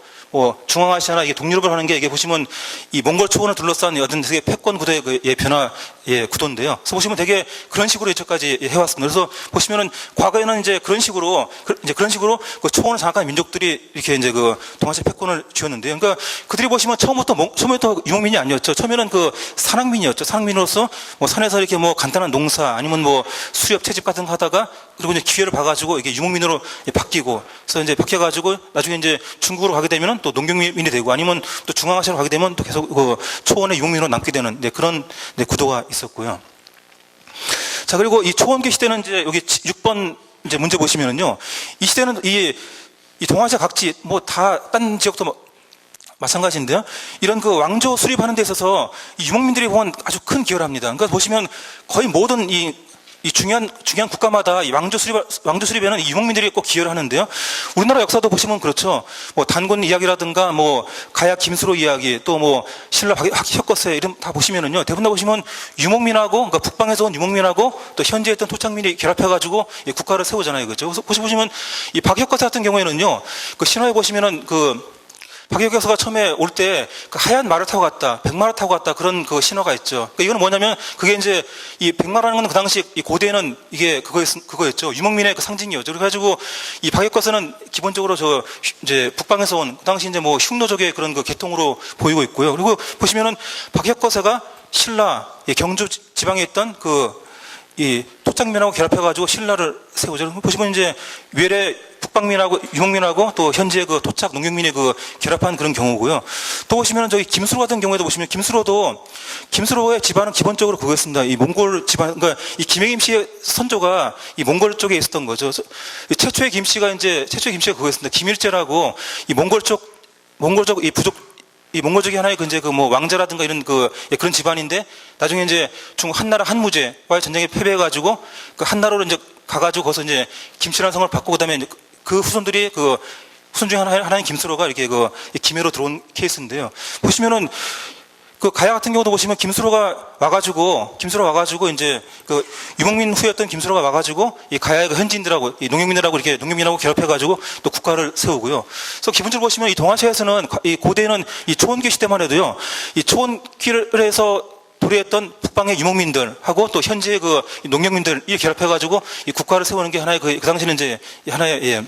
중앙아시아나 이게 독유럽을 하는 게 이게 보시면 이 몽골 초원을 둘러싼 어떤 되게 패권 구도의 그 변화 구도인데요. 그래서 보시면 되게 그런 식으로 이제까지 해왔습니다. 그래서 보시면은 과거에는 이제 그런 식으로 그 초원을 장악한 민족들이 이렇게 이제 그 동아시아 패권을 쥐었는데요. 그러니까 그들이 보시면 처음부터 유목민이 아니었죠. 처음에는 그 산악민이었죠. 산악민으로서 뭐 산에서 이렇게 뭐 간단한 농사 아니면 뭐 수렵 채집 같은 거 하다가 그리고 이제 기회를 봐가지고 이게 유목민으로 바뀌고 그래서 이제 바뀌어가지고 나중에 이제 중국으로 가게 되면은 또 농경민이 되고 아니면 또 중앙아시아로 가게 되면 또 계속 그 초원의 유목민으로 남게 되는 그런 구도가 있었고요. 자, 그리고 이 초원기 시대는 이제 여기 6번 이제 문제 보시면은요. 이 시대는 이 동아시아 각지 뭐 다 딴 지역도 뭐 마찬가지인데요. 이런 그 왕조 수립하는 데 있어서 이 유목민들이 보면 아주 큰 기여를 합니다. 그러니까 보시면 거의 모든 이 중요한 국가마다 이 왕조 수립에는 이 유목민들이 꼭 기여를 하는데요. 우리나라 역사도 보시면 그렇죠. 뭐 단군 이야기라든가 뭐 가야 김수로 이야기 또 뭐 신라 혁거세 이런 다 보시면은요. 대부분 다 보시면 유목민하고 그러니까 북방에서 온 유목민하고 또 현지에 있던 토착민이 결합해가지고 이 국가를 세우잖아요. 그렇죠. 그래서 보시면 이 박혁거세 같은 경우에는요. 그 신화에 보시면은 박혁거세가 처음에 올 때 그 하얀 말을 타고 갔다, 백마를 타고 갔다 그런 그 신화가 있죠. 그러니까 이거는 뭐냐면 그게 이제 이 백마라는 건 그 당시 이 고대에는 이게 그거였죠. 유목민의 그 상징이었죠. 그래가지고 이 박혁거세는 기본적으로 이제 북방에서 온 그 당시 이제 뭐 흉노족의 그런 그 계통으로 보이고 있고요. 그리고 보시면은 박혁거세가 신라 경주 지방에 있던 이 토착민하고 결합해가지고 신라를 세우죠. 보시면 이제 외래 북방민하고 유목민하고 또 현재 그 토착 농경민의 그 결합한 그런 경우고요. 또 보시면 저기 김수로 같은 경우에도 보시면 김수로의 집안은 기본적으로 그거였습니다. 이 몽골 집안, 그러니까 이 김해김 씨의 선조가 이 몽골 쪽에 있었던 거죠. 최초의 김씨가 그거였습니다. 김일제라고 이 몽골족 이 부족 이 몽골족이 하나의 이제 뭐 왕자라든가 이런 그런 집안인데 나중에 이제 중국 한나라 한무제와의 전쟁에 패배해가지고 그 한나라로 이제 가가지고 거기서 이제 김씨라는 성을 받고 그다음에 그 후손들이 그 후손 중에 하나인 김수로가 이렇게 김해로 들어온 케이스인데요. 보시면은 그 가야 같은 경우도 보시면 김수로가 와가지고 이제 그 유목민 후였던 김수로가 와가지고 이 가야의 그 현지인들하고 이 농경민들하고 이렇게 농경민하고 결합해가지고 또 국가를 세우고요. 그래서 기본적으로 보시면 이 동아시아에서는 이 고대에는 이 초원기 시대만 해도요. 이 초원기를 해서 도래했던 북방의 유목민들하고 또 현지의 그 농경민들이 결합해가지고 이 국가를 세우는 게 하나의 그 당시는 이제 하나의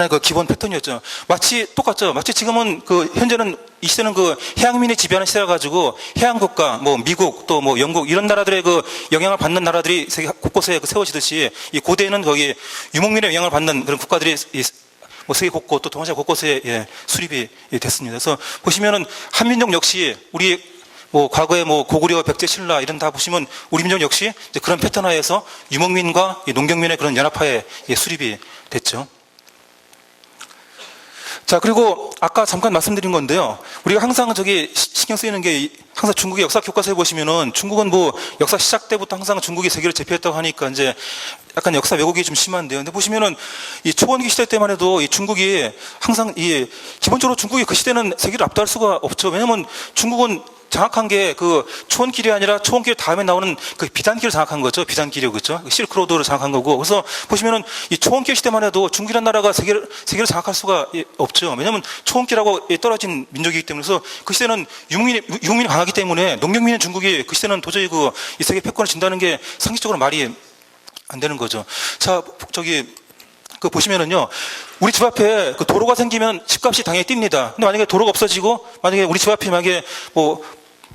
그 기본 패턴이었죠. 마치 똑같죠. 마치 지금은 현재는 이 시대는 해양민이 지배하는 시대라 가지고 해양국가, 뭐 미국 또 뭐 영국 이런 나라들의 영향을 받는 나라들이 세계 곳곳에 세워지듯이 이 고대에는 거기 유목민의 영향을 받는 그런 국가들이 뭐 세계 곳곳 또 동아시아 곳곳에 수립이 됐습니다. 그래서 보시면은 한민족 역시 우리 뭐 과거에 뭐 고구려, 백제, 신라 이런 다 보시면 우리 민족 역시 이제 그런 패턴 하에서 유목민과 농경민의 그런 연합하에 수립이 됐죠. 자, 그리고 아까 잠깐 말씀드린 건데요. 우리가 항상 신경 쓰이는 게 항상 중국의 역사 교과서에 보시면은 중국은 뭐 역사 시작 때부터 항상 중국이 세계를 제패했다고 하니까 이제 약간 역사 왜곡이 좀 심한데요. 근데 보시면은 이 초원기 시대 때만 해도 이 중국이 항상 기본적으로 중국이 그 시대는 세계를 압도할 수가 없죠. 왜냐면 중국은 장악한 게 초원길이 아니라 초원길 다음에 나오는 비단길을 장악한 거죠. 비단길이요, 그렇죠? 실크로드를 장악한 거고. 그래서 보시면은 이 초원길 시대만 해도 중국이라는 나라가 세계를 장악할 수가 없죠. 왜냐하면 초원길하고 떨어진 민족이기 때문에. 그래서 그 시대는 유목민이 강하기 때문에 농경민인 중국이 그 시대는 도저히 이 세계 패권을 진다는 게 상식적으로 말이 안 되는 거죠. 자, 보시면은요, 우리 집 앞에 도로가 생기면 집값이 당연히 뜁니다. 근데 만약에 도로가 없어지고, 만약에 우리 집 앞이 만약에 뭐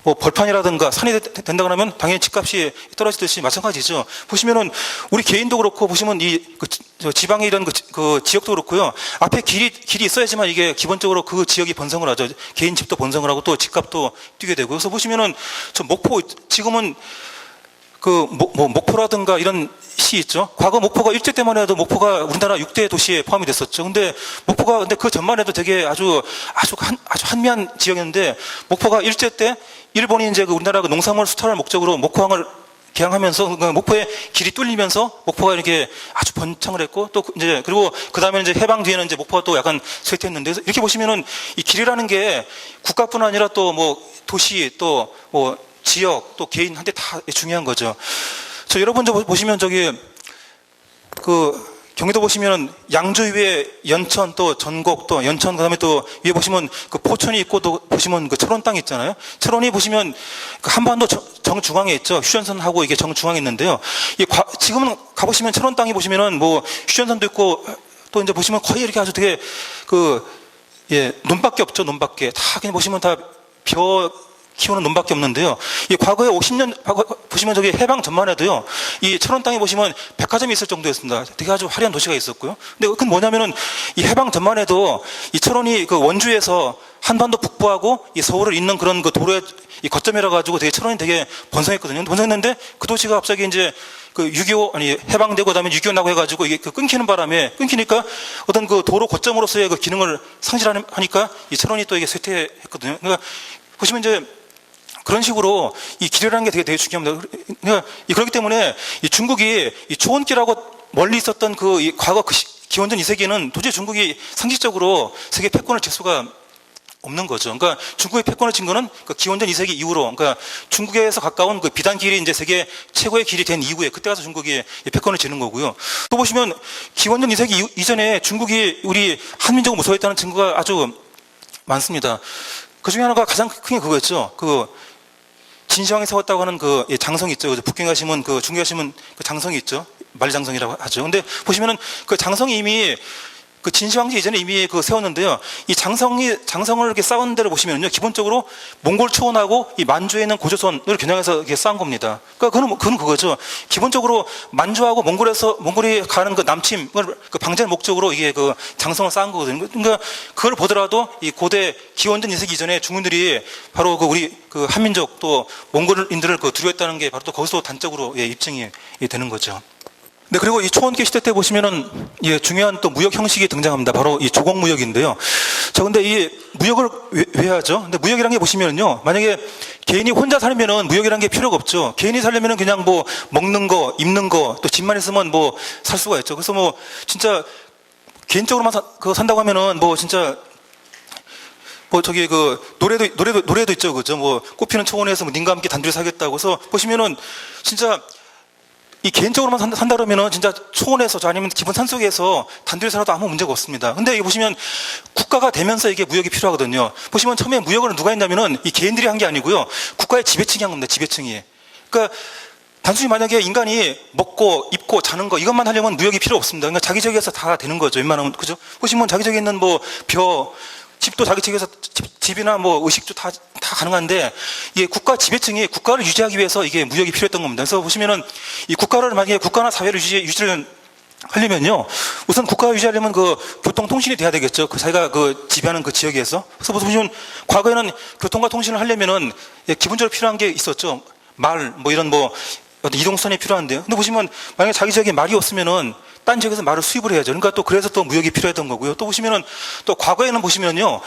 벌판이라든가 산이 된다고 하면 당연히 집값이 떨어지듯이 마찬가지죠. 보시면은 우리 개인도 그렇고 보시면 지방에 이런 지역도 그렇고요. 앞에 길이 있어야지만 이게 기본적으로 그 지역이 번성을 하죠. 개인 집도 번성을 하고 또 집값도 뛰게 되고. 그래서 보시면은 지금은 목포라든가 이런 시 있죠. 과거 목포가 일제 때만 해도 목포가 우리나라 6대 도시에 포함이 됐었죠. 근데 그 전만 해도 되게 아주 한미한 지역이었는데 목포가 일제 때 일본이 이제 우리나라 농산물 수탈할 목적으로 목포항을 개항하면서 그 목포의 길이 뚫리면서 목포가 이렇게 아주 번창을 했고 또 이제 그리고 그 다음에 이제 해방 뒤에는 이제 목포가 또 약간 쇠퇴했는데 이렇게 보시면은 이 길이라는 게 국가뿐 아니라 또 뭐 도시 또 뭐 지역 또 개인한테 다 중요한 거죠. 저 여러분 저 보시면 저기 그 경기도 보시면 양주 위에 연천 또 전곡 또 연천 그다음에 또 위에 보시면 그 포천이 있고 또 보시면 그 철원 땅 있잖아요. 철원이 보시면 그 한반도 정중앙에 있죠. 휴전선하고 이게 정중앙에 있는데요. 지금은 가보시면 철원 땅이 보시면은 뭐 휴전선도 있고 또 이제 보시면 거의 이렇게 아주 되게 논밖에 없죠. 논밖에 다 그냥 보시면 다 벼 키우는 논밖에 없는데요. 이 과거에 50년 보시면 저기 해방 전만 해도요. 이 철원 땅에 보시면 백화점이 있을 정도였습니다. 되게 아주 화려한 도시가 있었고요. 근데 그건 뭐냐면은 이 해방 전만 해도 이 철원이 그 원주에서 한반도 북부하고 이 서울을 잇는 그런 그 도로의 이 거점이라 가지고 되게 철원이 되게 번성했거든요. 번성했는데 그 도시가 갑자기 이제 그 6.25 해방되고 그다음에 6.25 나고 해가지고 이게 그 끊기는 바람에 끊기니까 어떤 그 도로 거점으로서의 그 기능을 상실하니까 이 철원이 또 이게 쇠퇴했거든요. 그러니까 보시면 이제 그런 식으로 이 길이라는 게 되게 중요합니다. 그러니까 그렇기 때문에 이 중국이 이 초원길하고 멀리 있었던 그 이 과거 그 기원전 2세기는 도저히 중국이 상식적으로 세계 패권을 질 수가 없는 거죠. 그러니까 중국의 패권을 진 거는 그 기원전 2세기 이후로, 그러니까 중국에서 가까운 그 비단길이 이제 세계 최고의 길이 된 이후에 그때 가서 중국이 패권을 지는 거고요. 또 보시면 기원전 2세기 이전에 중국이 우리 한민족을 무서워했다는 증거가 아주 많습니다. 그 중에 하나가 가장 큰 게 그거였죠. 그 진시황이 세웠다고 하는 그 장성이 있죠. 북경 가시면 그 중국 가시면 그 장성이 있죠. 만리장성이라고 하죠. 근데 보시면은 그 장성이 이미 그 진시황제 이전에 이미 그 세웠는데요. 이 장성을 이렇게 쌓은 데를 보시면요. 기본적으로 몽골 초원하고 이 만주에 있는 고조선을 겨냥해서 이렇게 쌓은 겁니다. 그러니까 그건 그거죠. 기본적으로 만주하고 몽골이 가는 그 남침을 그 방지할 목적으로 이게 그 장성을 쌓은 거거든요. 그러니까 그걸 보더라도 이 고대 기원전 2세기 이전에 중국인들이 바로 그 우리 그 한민족 또 몽골인들을 그 두려워했다는 게 바로 또 거기서 단적으로 입증이 되는 거죠. 네, 그리고 이 초원기 시대 때 보시면은 중요한 또 무역 형식이 등장합니다. 바로 이 조공무역인데요. 근데 이 무역을 왜 하죠? 근데 무역이라는 게 보시면은요, 만약에 개인이 혼자 살면은 무역이라는 게 필요가 없죠. 개인이 살려면은 그냥 뭐 먹는 거, 입는 거, 또 집만 있으면 뭐 살 수가 있죠. 그래서 뭐 진짜 개인적으로만 산다고 하면은 뭐 진짜 뭐 저기 그 노래도 있죠. 그죠? 뭐 꽃피는 초원에서 뭐 님과 함께 단둘이 살겠다고 해서 보시면은 진짜 이 개인적으로만 산다 그러면은 진짜 초원에서 아니면 기본 산속에서 단둘이 살아도 아무 문제가 없습니다. 근데 여기 보시면 국가가 되면서 이게 무역이 필요하거든요. 보시면 처음에 무역을 누가 했냐면은 이 개인들이 한 게 아니고요. 국가의 지배층이 한 겁니다. 지배층이. 그러니까 단순히 만약에 인간이 먹고 입고 자는 거 이것만 하려면 무역이 필요 없습니다. 그러니까 자기적에서 다 되는 거죠. 웬만하면. 그죠? 보시면 자기적에 있는 뭐 집도 자기 측에서 집이나 뭐 의식주 다 가능한데 이게 국가 지배층이 국가를 유지하기 위해서 이게 무역이 필요했던 겁니다. 그래서 보시면은 이 국가를 만약에 국가나 사회를 유지를 하려면요, 우선 국가가 유지하려면 그 교통통신이 돼야 되겠죠. 그 자기가 그 지배하는 그 지역에서. 그래서 보시면 과거에는 교통과 통신을 하려면은 기본적으로 필요한 게 있었죠. 말 뭐 이런 뭐 어떤 이동수단이 필요한데요. 근데 보시면 만약에 자기 지역에 말이 없으면은 딴 지역에서 말을 수입을 해야죠. 그러니까 또 그래서 또 무역이 필요했던 거고요. 또 보시면은 또 과거에는 보시면요,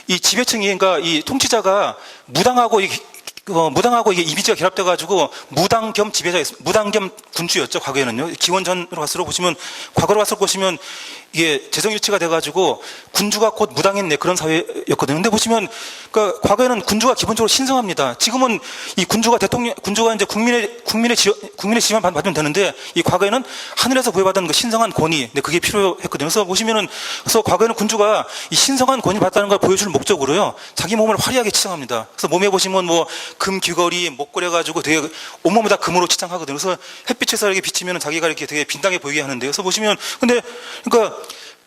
이 지배층이 그러니까 이 통치자가 무당하고 이게 이미지가 결합돼 가지고 무당 겸 무당 겸 군주였죠. 과거에는요. 기원전으로 갈수록 보시면 과거로 갈수록 보시면 이게 재정일치가 돼 가지고 군주가 곧 무당인 그런 사회였거든요. 근데 보시면 그러니까 과거에는 군주가 기본적으로 신성합니다. 지금은 이 군주가 이제 국민의 지원 받으면 되는데 이 과거에는 하늘에서 부여받은 그 신성한 권위, 그게 필요했거든요. 그래서 보시면은 과거에는 군주가 이 신성한 권위 받다는 걸 보여줄 목적으로요, 자기 몸을 화려하게 치장합니다. 그래서 몸에 보시면 뭐 금 귀걸이, 목걸이 가지고 되게 온몸을 다 금으로 치장하거든요. 그래서 햇빛에서 이렇게 비치면 자기가 이렇게 되게 빛나게 보이게 하는데요. 그래서 보시면 그러니까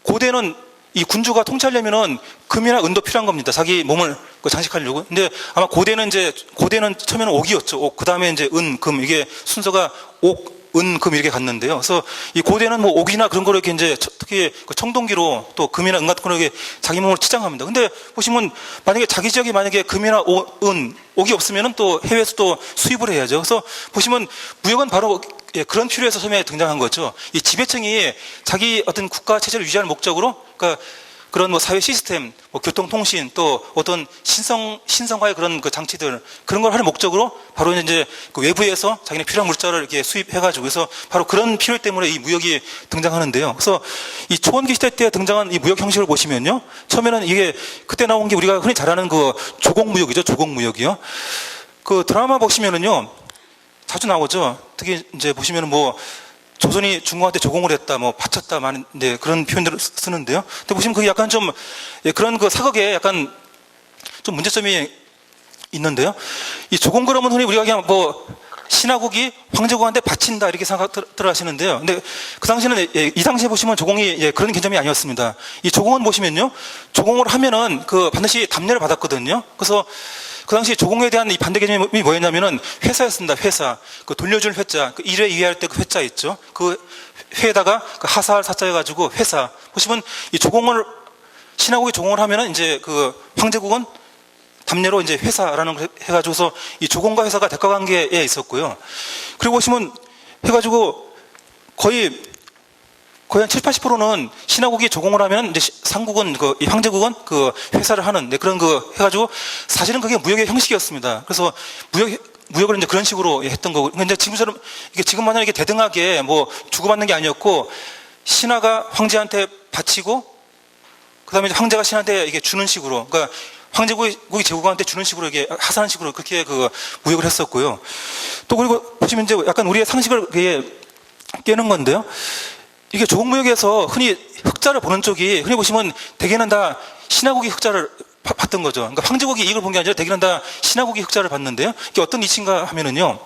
고대는 이 군주가 통치하려면은 금이나 은도 필요한 겁니다. 자기 몸을 장식하려고. 근데 아마 고대는 처음에는 옥이었죠. 옥. 그 다음에 이제 은, 금. 이게 순서가 옥, 은, 금 이렇게 갔는데요. 그래서 이 고대는 뭐 옥이나 그런 거를 이렇게 이제 특히 그 청동기로 또 금이나 은 같은 거를 이렇게 자기 몸을 치장합니다. 근데 보시면 만약에 자기 지역에 만약에 금이나 은, 옥이 없으면은 또 해외에서 또 수입을 해야죠. 그래서 보시면 무역은 바로 그런 필요에서 처음에 등장한 거죠. 이 지배층이 자기 어떤 국가 체제를 유지하는 목적으로, 그러니까 그런 뭐 사회 시스템, 뭐 교통통신, 또 어떤 신성화의 그런 그 장치들, 그런 걸 하는 목적으로 바로 이제 그 외부에서 자기네 필요한 물자를 이렇게 수입해가지고, 그래서 바로 그런 필요 때문에 이 무역이 등장하는데요. 그래서 이 초원기 시대 때 등장한 이 무역 형식을 보시면요. 처음에는 이게 그때 나온 게 우리가 흔히 잘 아는 그 조공무역이죠. 조공무역이요. 그 드라마 보시면은요. 자주 나오죠. 특히 이제 보시면은 뭐 조선이 중국한테 조공을 했다, 뭐 바쳤다, 네, 그런 표현들을 쓰는데요. 근데 보시면 그게 약간 좀 그런 그 사극에 약간 좀 문제점이 있는데요. 이 조공 그러면 흔히 우리가 그냥 뭐 신하국이 황제국한테 바친다 이렇게 생각들 하시는데요. 근데 그 당시에는 이 당시에 보시면 조공이 그런 개념이 아니었습니다. 이 조공은 보시면요, 조공을 하면은 그 반드시 답례를 받았거든요. 그래서 그 당시 조공에 대한 이 반대 개념이 뭐였냐면은 회사였습니다. 회사. 그 돌려줄 회자. 그 일회 이해할 때 그 회자 있죠. 그 회에다가 그 하사할 사자 해가지고 회사. 보시면 이 조공을, 신하국이 조공을 하면은 이제 그 황제국은 답례로 이제 회사라는 걸 해가지고서 이 조공과 회사가 대가 관계에 있었고요. 그리고 보시면 해가지고 거의 한 7, 80%는 신하국이 조공을 하면 이제 상국은 이 황제국은 그 회사를 하는 그런 그 해가지고 사실은 그게 무역의 형식이었습니다. 그래서 무역을 이제 그런 식으로 했던 거고. 근데 지금처럼 이게 지금 마냥 이게 대등하게 뭐 주고받는 게 아니었고 신하가 황제한테 바치고 그다음에 이제 황제가 신한테 이게 주는 식으로, 그러니까 황제국이 제국한테 주는 식으로 이게 하사하는 식으로 그렇게 그 무역을 했었고요. 또 그리고 보시면 이제 약간 우리의 상식을 깨는 건데요. 이게 조공무역에서 흔히 흑자를 보는 쪽이 흔히 보시면 대개는 다 신하국이 흑자를 받던 거죠. 그러니까 황제국이 이익을 본 게 아니라 대개는 다 신하국이 흑자를 받는데요. 이게 어떤 이치인가 하면은요.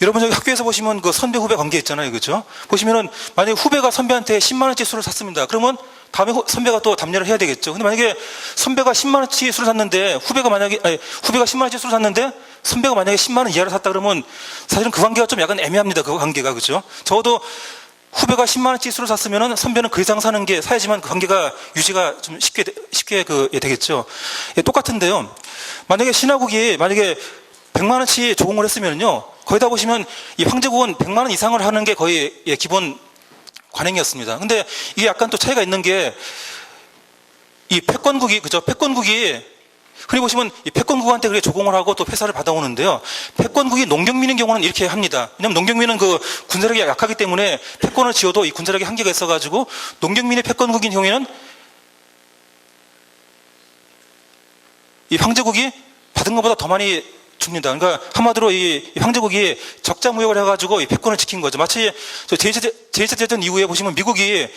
여러분 저기 학교에서 보시면 그 선배 후배 관계 있잖아요. 그렇죠? 보시면은 만약에 후배가 선배한테 10만 원치 술을 샀습니다. 그러면 다음에 선배가 또 답례를 해야 되겠죠. 근데 만약에 선배가 10만 원치 술을 샀는데 후배가 10만 원치 술을 샀는데 선배가 만약에 10만 원 이하를 샀다 그러면 사실은 그 관계가 좀 약간 애매합니다. 그 관계가. 그렇죠? 적어도 후배가 10만 원치 술을 샀으면은 선배는 그 이상 사는 게 사야지만 그 관계가 유지가 좀 쉽게 되겠죠. 똑같은데요. 만약에 신하국이 100만 원치 조공을 했으면요. 거의 다 보시면 이 황제국은 100만 원 이상을 하는 게 거의 기본 관행이었습니다. 근데 이게 약간 또 차이가 있는 게 이 패권국이, 그죠? 패권국이 흔히 보시면 이 패권국한테 그렇게 조공을 하고 또 회사를 받아오는데요. 패권국이 농경민인 경우는 이렇게 합니다. 왜냐하면 농경민은 그 군사력이 약하기 때문에 패권을 지어도 이 군사력이 한계가 있어가지고 농경민의 패권국인 경우에는 이 황제국이 받은 것보다 더 많이 줍니다. 그러니까 한마디로 이 황제국이 적자 무역을 해가지고 이 패권을 지킨 거죠. 마치 제1차 대전 이후에 보시면 미국이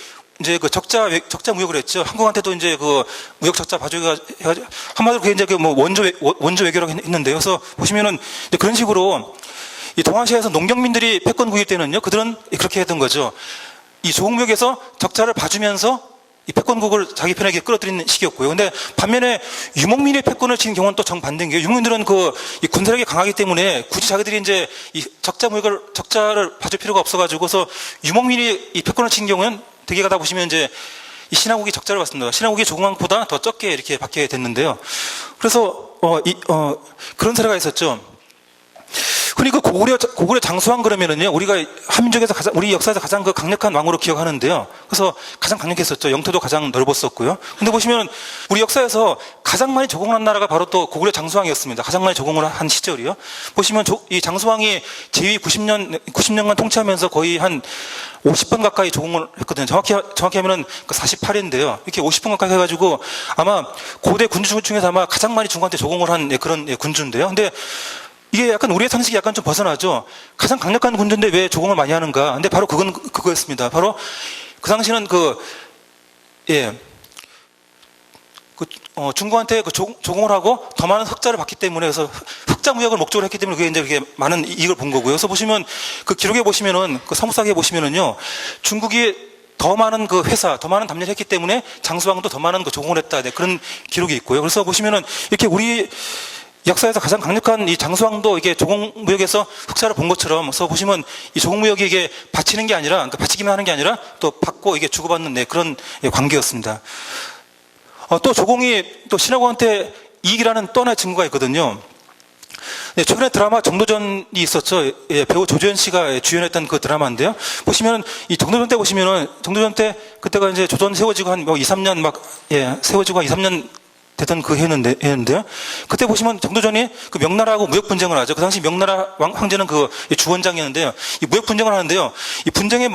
이제 그 적자 무역을 했죠. 한국한테도 이제 그 무역 적자 봐주기가 해가지고 한마디로 그게 이제 그 뭐 원조 외교라고 했는데요. 그래서 보시면은 이제 그런 식으로 이 동아시아에서 농경민들이 패권국일 때는요, 그들은 그렇게 했던 거죠. 이 조공무역에서 적자를 봐주면서 이 패권국을 자기 편에게 끌어들이는 식이었고요. 근데 반면에 유목민의 패권을 지닌 경우는 또 정반대인 게, 유목민들은 이 군사력이 강하기 때문에 굳이 자기들이 이제 이 적자를 봐줄 필요가 없어가지고서 유목민이 이 패권을 지닌 경우는 되게 가다 보시면 이제 이 신하국이 적자를 받습니다. 신하국이 조공항보다 더 적게 이렇게 받게 됐는데요. 그래서 그런 사례가 있었죠. 흔히 그 고구려 장수왕 그러면은요, 우리가 한민족에서 우리 역사에서 가장 그 강력한 왕으로 기억하는데요. 그래서 가장 강력했었죠. 영토도 가장 넓었었고요. 근데 보시면 우리 역사에서 가장 많이 조공한 나라가 바로 또 고구려 장수왕이었습니다. 가장 많이 조공을 한 시절이요. 보시면 이 장수왕이 제위 90년간 통치하면서 거의 한 50번 가까이 조공을 했거든요. 정확히 하면은 48인데요. 이렇게 50번 가까이 해가지고 아마 고대 군주 중에서 아마 가장 많이 중국한테 조공을 한 그런 군주인데요. 근데 이게 약간 우리의 상식이 약간 좀 벗어나죠. 가장 강력한 군주인데 왜 조공을 많이 하는가? 근데 바로 그거였습니다. 바로 그 당시는 중국한테 조공을 하고 더 많은 흑자를 받기 때문에, 그래서 흑자 무역을 목적으로 했기 때문에 그게 이제 이렇게 많은 이익을 본 거고요. 그래서 보시면 그 기록에 보시면은 그 사무사기에 보시면은요, 중국이 더 많은 그 회사, 더 많은 답례를 했기 때문에 장수왕도 더 많은 그 조공을 했다. 네, 그런 기록이 있고요. 그래서 보시면은 이렇게 우리 역사에서 가장 강력한 이 장수왕도 이게 조공무역에서 흑자를 본 것처럼, 그래서 보시면 이 조공무역이 이게 바치는 게 아니라, 그러니까 바치기만 하는 게 아니라 또 받고 이게 주고받는 그런 관계였습니다. 또 조공이 또 신하국한테 이익이라는 또 하나의 증거가 있거든요. 네, 최근에 드라마 정도전이 있었죠. 예, 배우 조재현 씨가 주연했던 그 드라마인데요. 보시면 이 정도전 때 보시면은 정도전 때 그때가 이제 조선 세워지고 한 뭐 2, 3년 막 세워지고 한 2, 3년 되던 그 해였는데요. 그때 보시면 정도전이 그 명나라하고 무역 분쟁을 하죠. 그 당시 명나라 황제는 그 주원장이었는데요. 이 무역 분쟁을 하는데요. 이 분쟁의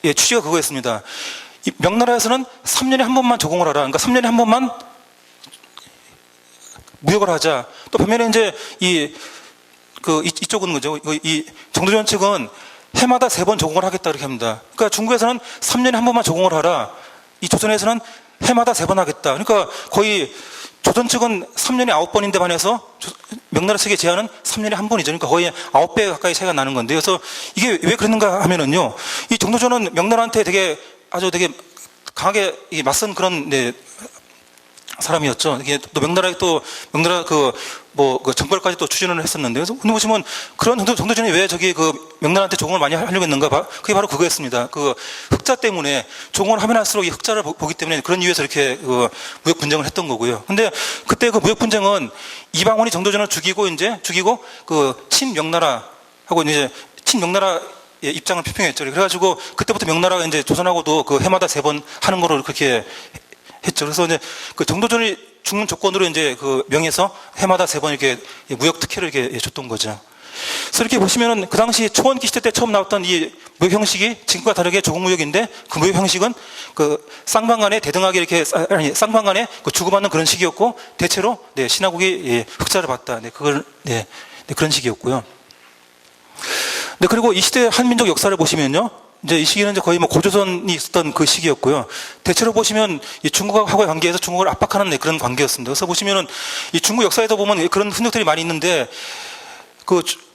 취지가 그거였습니다. 이 명나라에서는 3년에 한 번만 조공을 하라. 그러니까 3년에 한 번만 무역을 하자. 또 반면에 이제 이쪽은 거죠. 이 정도전 측은 해마다 3번 조공을 하겠다 이렇게 합니다. 그러니까 중국에서는 3년에 한 번만 조공을 하라. 이 조선에서는 해마다 3번 하겠다. 그러니까 거의 조선 측은 3년에 9번인데 반해서 명나라 측의 제한은 3년에 한 번이죠. 그러니까 거의 9배 가까이 차이가 나는 건데, 그래서 이게 왜 그랬는가 하면은요, 이 정도전은 명나라한테 되게 강하게 맞선 그런 사람이었죠. 이게 또 명나라 그 정벌까지 또 추진을 했었는데, 그래서 근데 보시면 그런 정도전이 왜 명나라한테 조공을 많이 하려고 했는가? 그게 바로 그거였습니다. 그 흑자 때문에 조공을 하면 할수록 이 흑자를 보기 때문에 그런 이유에서 이렇게 무역 분쟁을 했던 거고요. 근데 그때 그 무역 분쟁은 이방원이 정도전을 죽이고 그 친명나라하고 이제 친명나라 입장을 표명했죠. 그래가지고 그때부터 명나라가 이제 조선하고도 그 해마다 3번 하는 거로 그렇게 했죠. 그래서 이제 그 정도전이 죽는 조건으로 이제 그 명에서 해마다 3번 이렇게 무역 특혜를 이렇게 줬던 거죠. 그래서 이렇게 보시면은 그 당시 초원기 시대 때 처음 나왔던 이 무역 형식이 지금과 다르게 조공무역인데, 그 무역 형식은 그 쌍방간에 대등하게 쌍방간에 주고받는 그런 식이었고, 대체로 신하국이 흑자를 받다. 그런 식이었고요. 그리고 이 시대 한민족 역사를 보시면요, 이제 이 시기는 이제 거의 고조선이 있었던 그 시기였고요. 대체로 보시면 이 중국하고의 관계에서 중국을 압박하는 그런 관계였습니다. 그래서 보시면은 이 중국 역사에도 보면 그런 흔적들이 많이 있는데,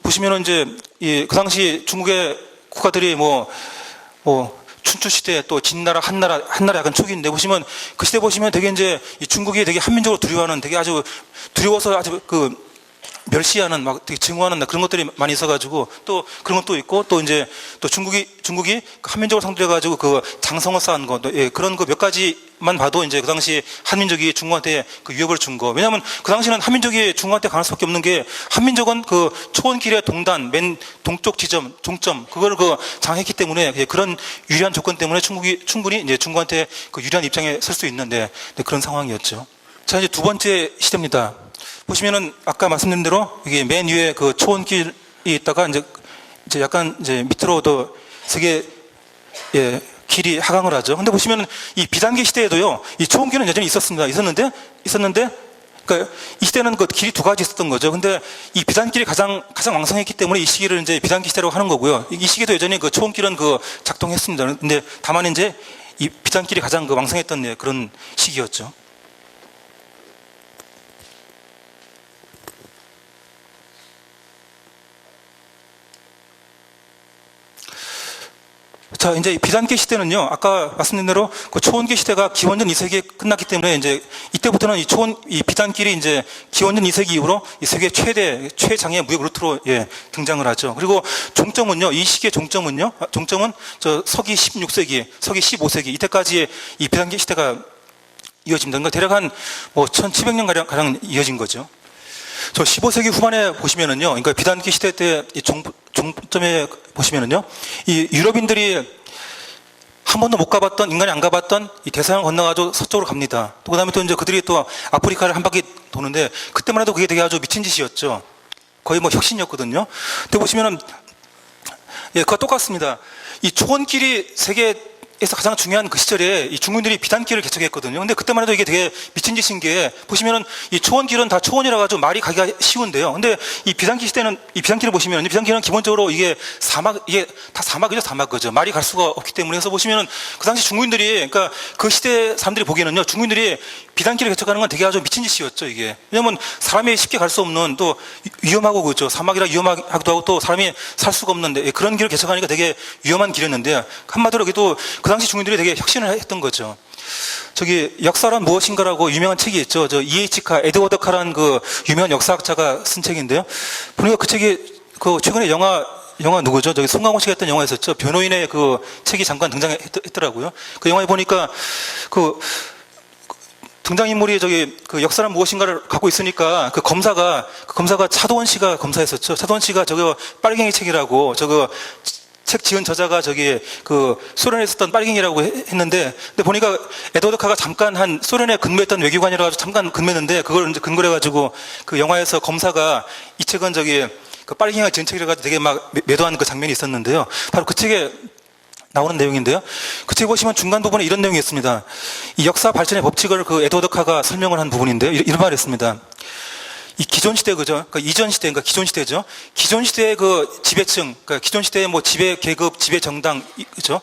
보시면은 이제 그 당시 중국의 국가들이 춘추 시대 또 진나라, 한나라 약간 초기인데, 보시면 그 시대 보시면 되게 이제 이 중국이 되게 한민족으로 두려워하는, 되게 아주 두려워서 아주 멸시하는 되게 증오하는 그런 것들이 많이 있어가지고, 또 그런 것도 있고, 또 이제 또 중국이 한민족을 상대로 해가지고 그 장성을 쌓은 거, 그런 거 몇 가지만 봐도 이제 그 당시 한민족이 중국한테 그 위협을 준 거. 왜냐하면 그 당시는 한민족이 중국한테 강할 수밖에 없는 게, 한민족은 그 초원길의 동단 맨 동쪽 지점 종점 그걸 장했기 때문에, 그런 유리한 조건 때문에 충분히 이제 중국한테 그 유리한 입장에 설 수 있는데 그런 상황이었죠. 자, 이제 두 번째 시대입니다. 보시면은 아까 말씀드린 대로 이게 맨 위에 그 초원길이 있다가 이제 약간 이제 밑으로 더 세계 길이 하강을 하죠. 근데 보시면은 이 비단기 시대에도요, 이 초원길은 여전히 있었는데 그러니까 이 시대는 그 길이 두 가지 있었던 거죠. 근데 이 비단길이 가장 왕성했기 때문에 이 시기를 이제 비단기 시대라고 하는 거고요. 이 시기도 여전히 그 초원길은 작동했습니다. 근데 다만 이제 이 비단길이 가장 왕성했던 그런 시기였죠. 자, 이제 비단기 시대는요, 아까 말씀드린 대로 그 초원기 시대가 기원전 2세기에 끝났기 때문에, 이제 이때부터는 이 비단길이 이제 기원전 2세기 이후로 이 세계 최장의 무역 루트로 등장을 하죠. 그리고 종점은요, 이 시기의 종점은 서기 16세기, 서기 15세기 이때까지 이 비단기 시대가 이어집니다. 그러니까 대략 한 1700년 가량 이어진 거죠. 저 15세기 후반에 보시면은요, 그러니까 비단기 시대 때 종점에 보시면은요, 이 유럽인들이 한 번도 못 가봤던, 인간이 안 가봤던 이 대서양을 건너가지고 서쪽으로 갑니다. 또 그다음에 또 이제 그들이 또 아프리카를 한 바퀴 도는데, 그때만 해도 그게 되게 아주 미친 짓이었죠. 거의 혁신이었거든요. 근데 보시면은 그거 똑같습니다. 이 초원길이 세계에서 가장 중요한 그 시절에 이 중국인들이 비단길을 개척했거든요. 근데 그때만 해도 이게 되게 미친 짓인 게, 보시면은 이 초원길은 다 초원이라 가지고 말이 가기가 쉬운데요. 근데 이 비단기 시대는, 이 비단길을 보시면, 비단길은 기본적으로 이게 다 사막 그죠. 말이 갈 수가 없기 때문에. 그래서 보시면은 그 당시 중국인들이, 그러니까 그 시대 사람들이 보기에는요, 중국인들이 비단길을 개척하는 건 되게 아주 미친 짓이었죠, 이게. 왜냐면 사람이 쉽게 갈 수 없는, 또 위험하고 그죠. 사막이라 위험하기도 하고, 또 사람이 살 수가 없는데 그런 길을 개척하니까 되게 위험한 길이었는데, 한마디로 그래도 그 당시 중국인들이 되게 혁신을 했던 거죠. 역사란 무엇인가라고 유명한 책이 있죠. E.H. 카, 에드워드 카라는 그 유명한 역사학자가 쓴 책인데요. 보니까 그 책이 최근에 영화 누구죠? 송강호 씨가 했던 영화 있었죠. 변호인의 그 책이 잠깐 등장했더라고요. 그 영화에 보니까 등장인물이 저기 그 역사란 무엇인가를 갖고 있으니까 그 검사가 차도원 씨가 검사했었죠. 차도원 씨가 저거 빨갱이 책이라고 저거 책 지은 저자가 저기 그 소련에 있었던 빨갱이라고 했는데, 근데 보니까 에드워드 카가 잠깐 한 소련에 근무했던 외교관이라 가지고 잠깐 근무했는데 그걸 이제 근거로 해가지고 그 영화에서 검사가 이 책은 저기 그 빨갱이가 지은 책이라 가지고 되게 막 매도한 그 장면이 있었는데요. 바로 그 책에 나오는 내용인데요. 그 책 보시면 중간 부분에 이런 내용이 있습니다. 이 역사 발전의 법칙을 그 에드워드 카가 설명을 한 부분인데요. 이런 말이 있습니다. 이 기존 시대, 그죠? 그러니까 이전 시대, 그러니까 기존 시대죠. 기존 시대의 그 지배층, 그러니까 기존 시대의 뭐 지배 계급, 지배 정당, 그죠?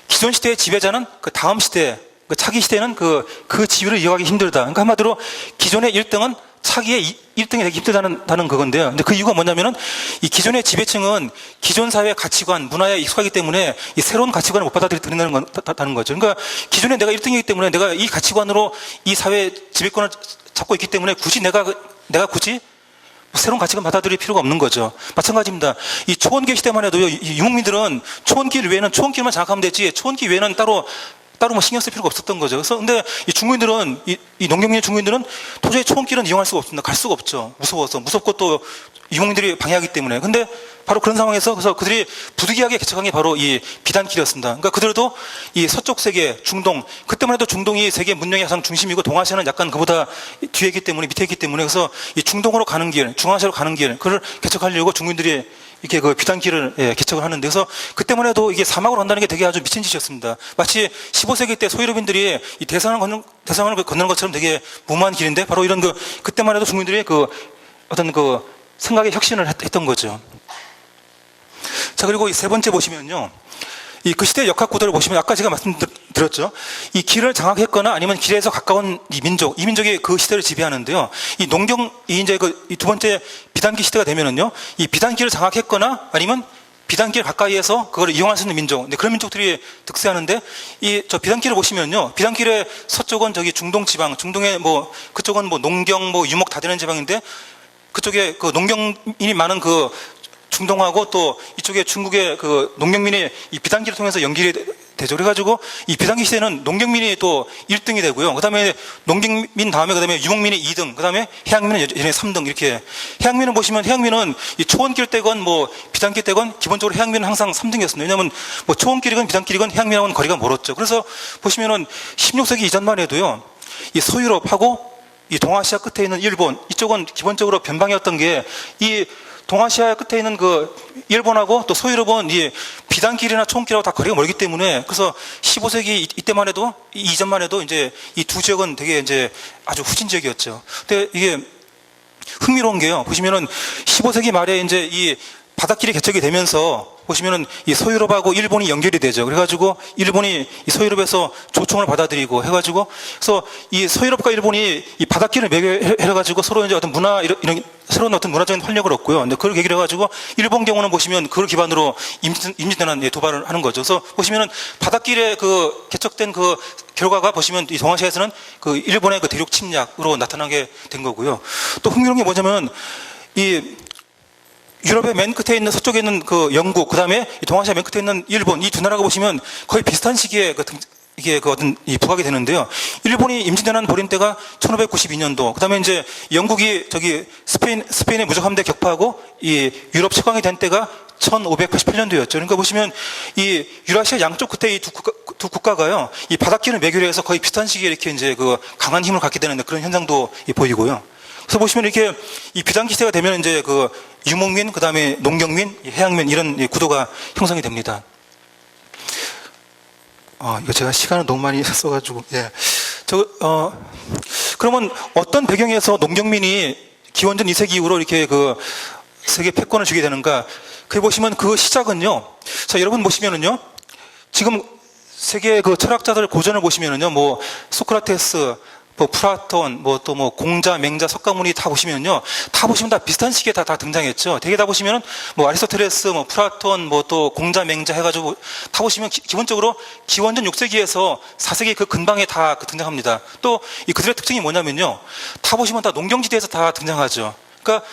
기존 시대의 지배자는 그 다음 시대, 그 차기 시대는 그 지위를 이어가기 힘들다. 그러니까 한마디로 기존의 1등은 차기의 1등이 되기 힘들다는 그건데요. 근데 그 이유가 뭐냐면은 이 기존의 지배층은 기존 사회의 가치관, 문화에 익숙하기 때문에 이 새로운 가치관을 못 받아들인다는 거죠. 그러니까 기존에 내가 1등이기 때문에 내가 이 가치관으로 이 사회 지배권을 잡고 있기 때문에 굳이 내가 굳이 새로운 가치관 받아들일 필요가 없는 거죠. 마찬가지입니다. 이 초원기 시대만 해도요, 이 유목민들은 초원길 외에는 초원길만 장악하면 되지, 초원기 외에는 따로 뭐 신경 쓸 필요가 없었던 거죠. 그래서 근데 이 중국인들은, 이 농경민의 중국인들은 도저히 초원길은 이용할 수가 없습니다. 갈 수가 없죠. 무섭고 또 유목민들이 방해하기 때문에. 근데 바로 그런 상황에서 그래서 그들이 부득이하게 개척한 게 바로 이 비단길이었습니다. 그러니까 그들도 이 서쪽 세계, 중동, 그때만 해도 중동이 세계 문명의 가장 중심이고 동아시아는 약간 그보다 뒤에 있기 때문에, 밑에 있기 때문에, 그래서 이 중동으로 가는 길, 중앙아시아로 가는 길, 그걸 개척하려고 중국인들이 이렇게 그 비단길을 개척을 하는데, 그래서 그때만 해도 이게 사막으로 간다는 게 되게 아주 미친 짓이었습니다. 마치 15세기 때 소유럽인들이 이 대서양을 건너는 것처럼 되게 무모한 길인데, 바로 이런 그때만 해도 중국인들이 어떤 생각의 혁신을 했던 거죠. 자, 그리고 이 세 번째 보시면요. 그 시대의 역학 구도를 보시면 아까 제가 말씀드렸죠. 이 길을 장악했거나 아니면 길에서 가까운 이 민족이 그 시대를 지배하는데요. 이제 이 두 번째 비단길 시대가 되면은요. 이 비단길을 장악했거나 아니면 비단길 가까이에서 그걸 이용할 수 있는 민족. 근데 그런 민족들이 득세하는데, 저 비단길을 보시면요. 비단길의 서쪽은 저기 중동 지방, 중동의 그쪽은 농경, 유목 다 되는 지방인데, 그쪽에 그 농경인이 많은 중동하고 또 이쪽에 중국의 농경민이 이 비단길을 통해서 연결이 되죠. 그래가지고 이 비단길 시대는 농경민이 또 1등이 되고요. 그 다음에 농경민 다음에 그 다음에 유목민이 2등, 그 다음에 해양민은 여전히 3등 이렇게. 해양민은 보시면 해양민은 이 초원길 떼건 비단길 떼건 기본적으로 해양민은 항상 3등이었습니다. 왜냐하면 초원길이건 비단길이건 해양민하고는 거리가 멀었죠. 그래서 보시면은 16세기 이전만 해도요. 이 서유럽하고 이 동아시아 끝에 있는 일본, 이쪽은 기본적으로 변방이었던 게 이 동아시아 끝에 있는 일본하고 또 소유럽은 이 비단길이나 초원길하고 다 거리가 멀기 때문에, 그래서 15세기 이때만 해도, 이전만 해도 이제 이 두 지역은 되게 이제 아주 후진 지역이었죠. 근데 이게 흥미로운 게요. 보시면은 15세기 말에 이제 이 바닷길이 개척이 되면서 보시면은 이 소유럽하고 일본이 연결이 되죠. 그래가지고 일본이 이 소유럽에서 조총을 받아들이고 해가지고, 그래서 이 소유럽과 일본이 이 바닷길을 매개해가지고 서로 이제 어떤 이런 새로운 어떤 문화적인 활력을 얻고요. 근데 그걸 계기로 해가지고 일본 경우는 보시면 그걸 기반으로 임진왜란 도발을 하는 거죠. 그래서 보시면은 바닷길에 개척된 결과가 보시면 이 동아시아에서는 일본의 대륙 침략으로 나타나게 된 거고요. 또 흥미로운 게 뭐냐면 이 유럽의 맨 끝에 있는 서쪽에 있는 영국, 그 다음에 동아시아 맨 끝에 있는 일본, 이 두 나라가 보시면 거의 비슷한 시기에 이게 어떤 부각이 되는데요. 일본이 임진왜란 벌인 때가 1592년도, 그 다음에 이제 영국이 스페인의 무적 함대 격파하고 이 유럽 채광이 된 때가 1588년도였죠. 그러니까 보시면 이 유라시아 양쪽 끝에 이 두 국가가요, 이 바닷길을 매개로 해서 거의 비슷한 시기에 이렇게 이제 강한 힘을 갖게 되는 그런 현상도 보이고요. 그래서 보시면 이렇게 이 비단길 시대가 되면 이제 유목민, 그 다음에 농경민, 해양민 이런 구도가 형성이 됩니다. 이거 제가 시간을 너무 많이 써가지고, 그러면 어떤 배경에서 농경민이 기원전 2세기 이후로 이렇게 세계 패권을 주게 되는가? 그게 보시면 시작은요. 자, 여러분 보시면은요. 지금 세계 철학자들 고전을 보시면은요. 소크라테스, 플라톤, 공자, 맹자, 석가모니 다 보시면요. 다 보시면 다 비슷한 시기에 다 등장했죠. 되게 다 보시면은 아리스토텔레스, 플라톤, 또 공자, 맹자 해가지고 다 보시면 기본적으로 기원전 6세기에서 4세기 근방에 다 등장합니다. 또 그들의 특징이 뭐냐면요. 다 보시면 다 농경지대에서 다 등장하죠. 그러니까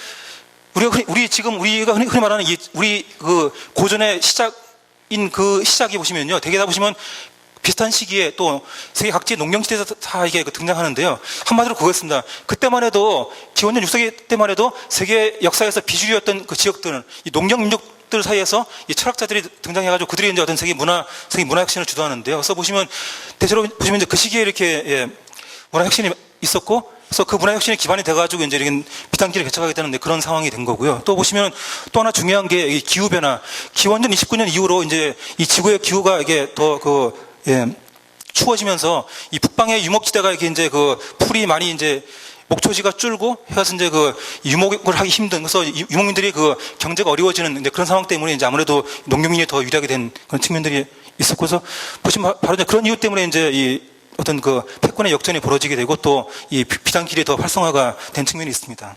우리가 흔히 말하는 우리 고전의 시작인 시작이 보시면요. 되게 다 보시면 비슷한 시기에 또 세계 각지의 농경지대에서 다 이게 등장하는데요. 한마디로 그거였습니다. 그때만 해도 기원전 6세기 때만 해도 세계 역사에서 비주류였던 그 지역들은 이 농경 민족들 사이에서 이 철학자들이 등장해가지고 그들이 이제 어떤 세계 문화 혁신을 주도하는데요. 그래서 보시면 대체로 보시면 이제 그 시기에 이렇게 문화 혁신이 있었고, 그래서 그 문화 혁신의 기반이 돼가지고 이제 이렇게 비단길을 개척하게 되는 그런 상황이 된 거고요. 또 보시면 또 하나 중요한 게 이 기후 변화. 기원전 29년 이후로 이제 이 지구의 기후가 이게 더 추워지면서 이 북방의 유목지대가 이렇게 이제 그 풀이 많이 이제 목초지가 줄고 해서 이제 그 유목을 하기 힘든, 그래서 유목민들이 그 경제가 어려워지는 이제 그런 상황 때문에 이제 아무래도 농경민이 더 유리하게 된 그런 측면들이 있었고, 그래서 보시면 바로 이제 그런 이유 때문에 이제 이 어떤 그 패권의 역전이 벌어지게 되고 또 이 비단길이 더 활성화가 된 측면이 있습니다.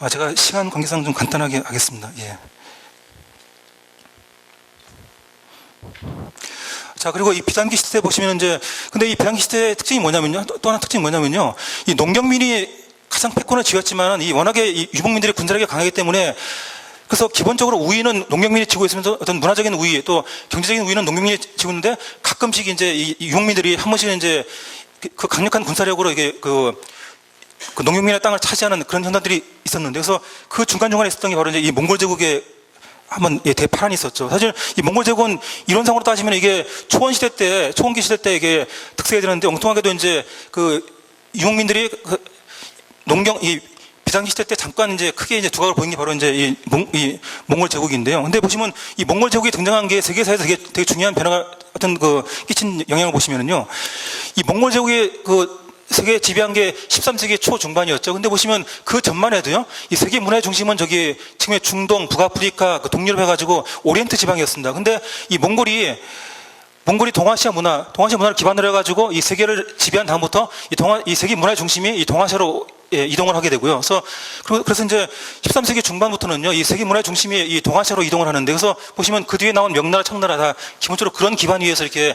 제가 시간 관계상 좀 간단하게 하겠습니다. 예. 자, 그리고 이 비단기 시대 보시면 이제, 근데 이 비단기 시대의 특징이 뭐냐면요. 또 하나 특징이 뭐냐면요. 이 농경민이 가장 패권을 쥐었지만 이 워낙에 이 유목민들이 군사력이 강하기 때문에, 그래서 기본적으로 우위는 농경민이 지고 있으면서 어떤 문화적인 우위 또 경제적인 우위는 농경민이 지고 있는데, 가끔씩 이제 이 유목민들이 한 번씩 이제 그 강력한 군사력으로 이게 그 농경민의 땅을 차지하는 그런 현상들이 있었는데, 그래서 그 중간중간에 있었던 게 바로 이제 이 몽골 제국의 한번 대파란이 있었죠. 사실 이 몽골 제국은 이론상으로 따지면 이게 초원기 시대 때 이게 특색이 되는데, 엉뚱하게도 이제 그 유목민들이 그 이 비단기 시대 때 잠깐 이제 크게 이제 두각을 보인 게 바로 이제 이 몽골 제국인데요. 근데 보시면 이 몽골 제국이 등장한 게 세계사에서 되게 중요한 변화가 어떤 그 끼친 영향을 보시면은요. 이 몽골 제국의 그 세계 지배한 게 13세기 초중반이었죠. 근데 보시면 그 전만 해도요, 이 세계 문화의 중심은 저기 지금의 중동, 북아프리카, 그 동유럽 해가지고 오리엔트 지방이었습니다. 근데 이 몽골이 동아시아 문화를 기반으로 해가지고 이 세계를 지배한 다음부터 이 세계 문화의 중심이 이 동아시아로 이동을 하게 되고요. 그래서 이제 13세기 중반부터는요, 이 세계 문화의 중심이 이 동아시아로 이동을 하는데, 그래서 보시면 그 뒤에 나온 명나라, 청나라 다 기본적으로 그런 기반 위에서 이렇게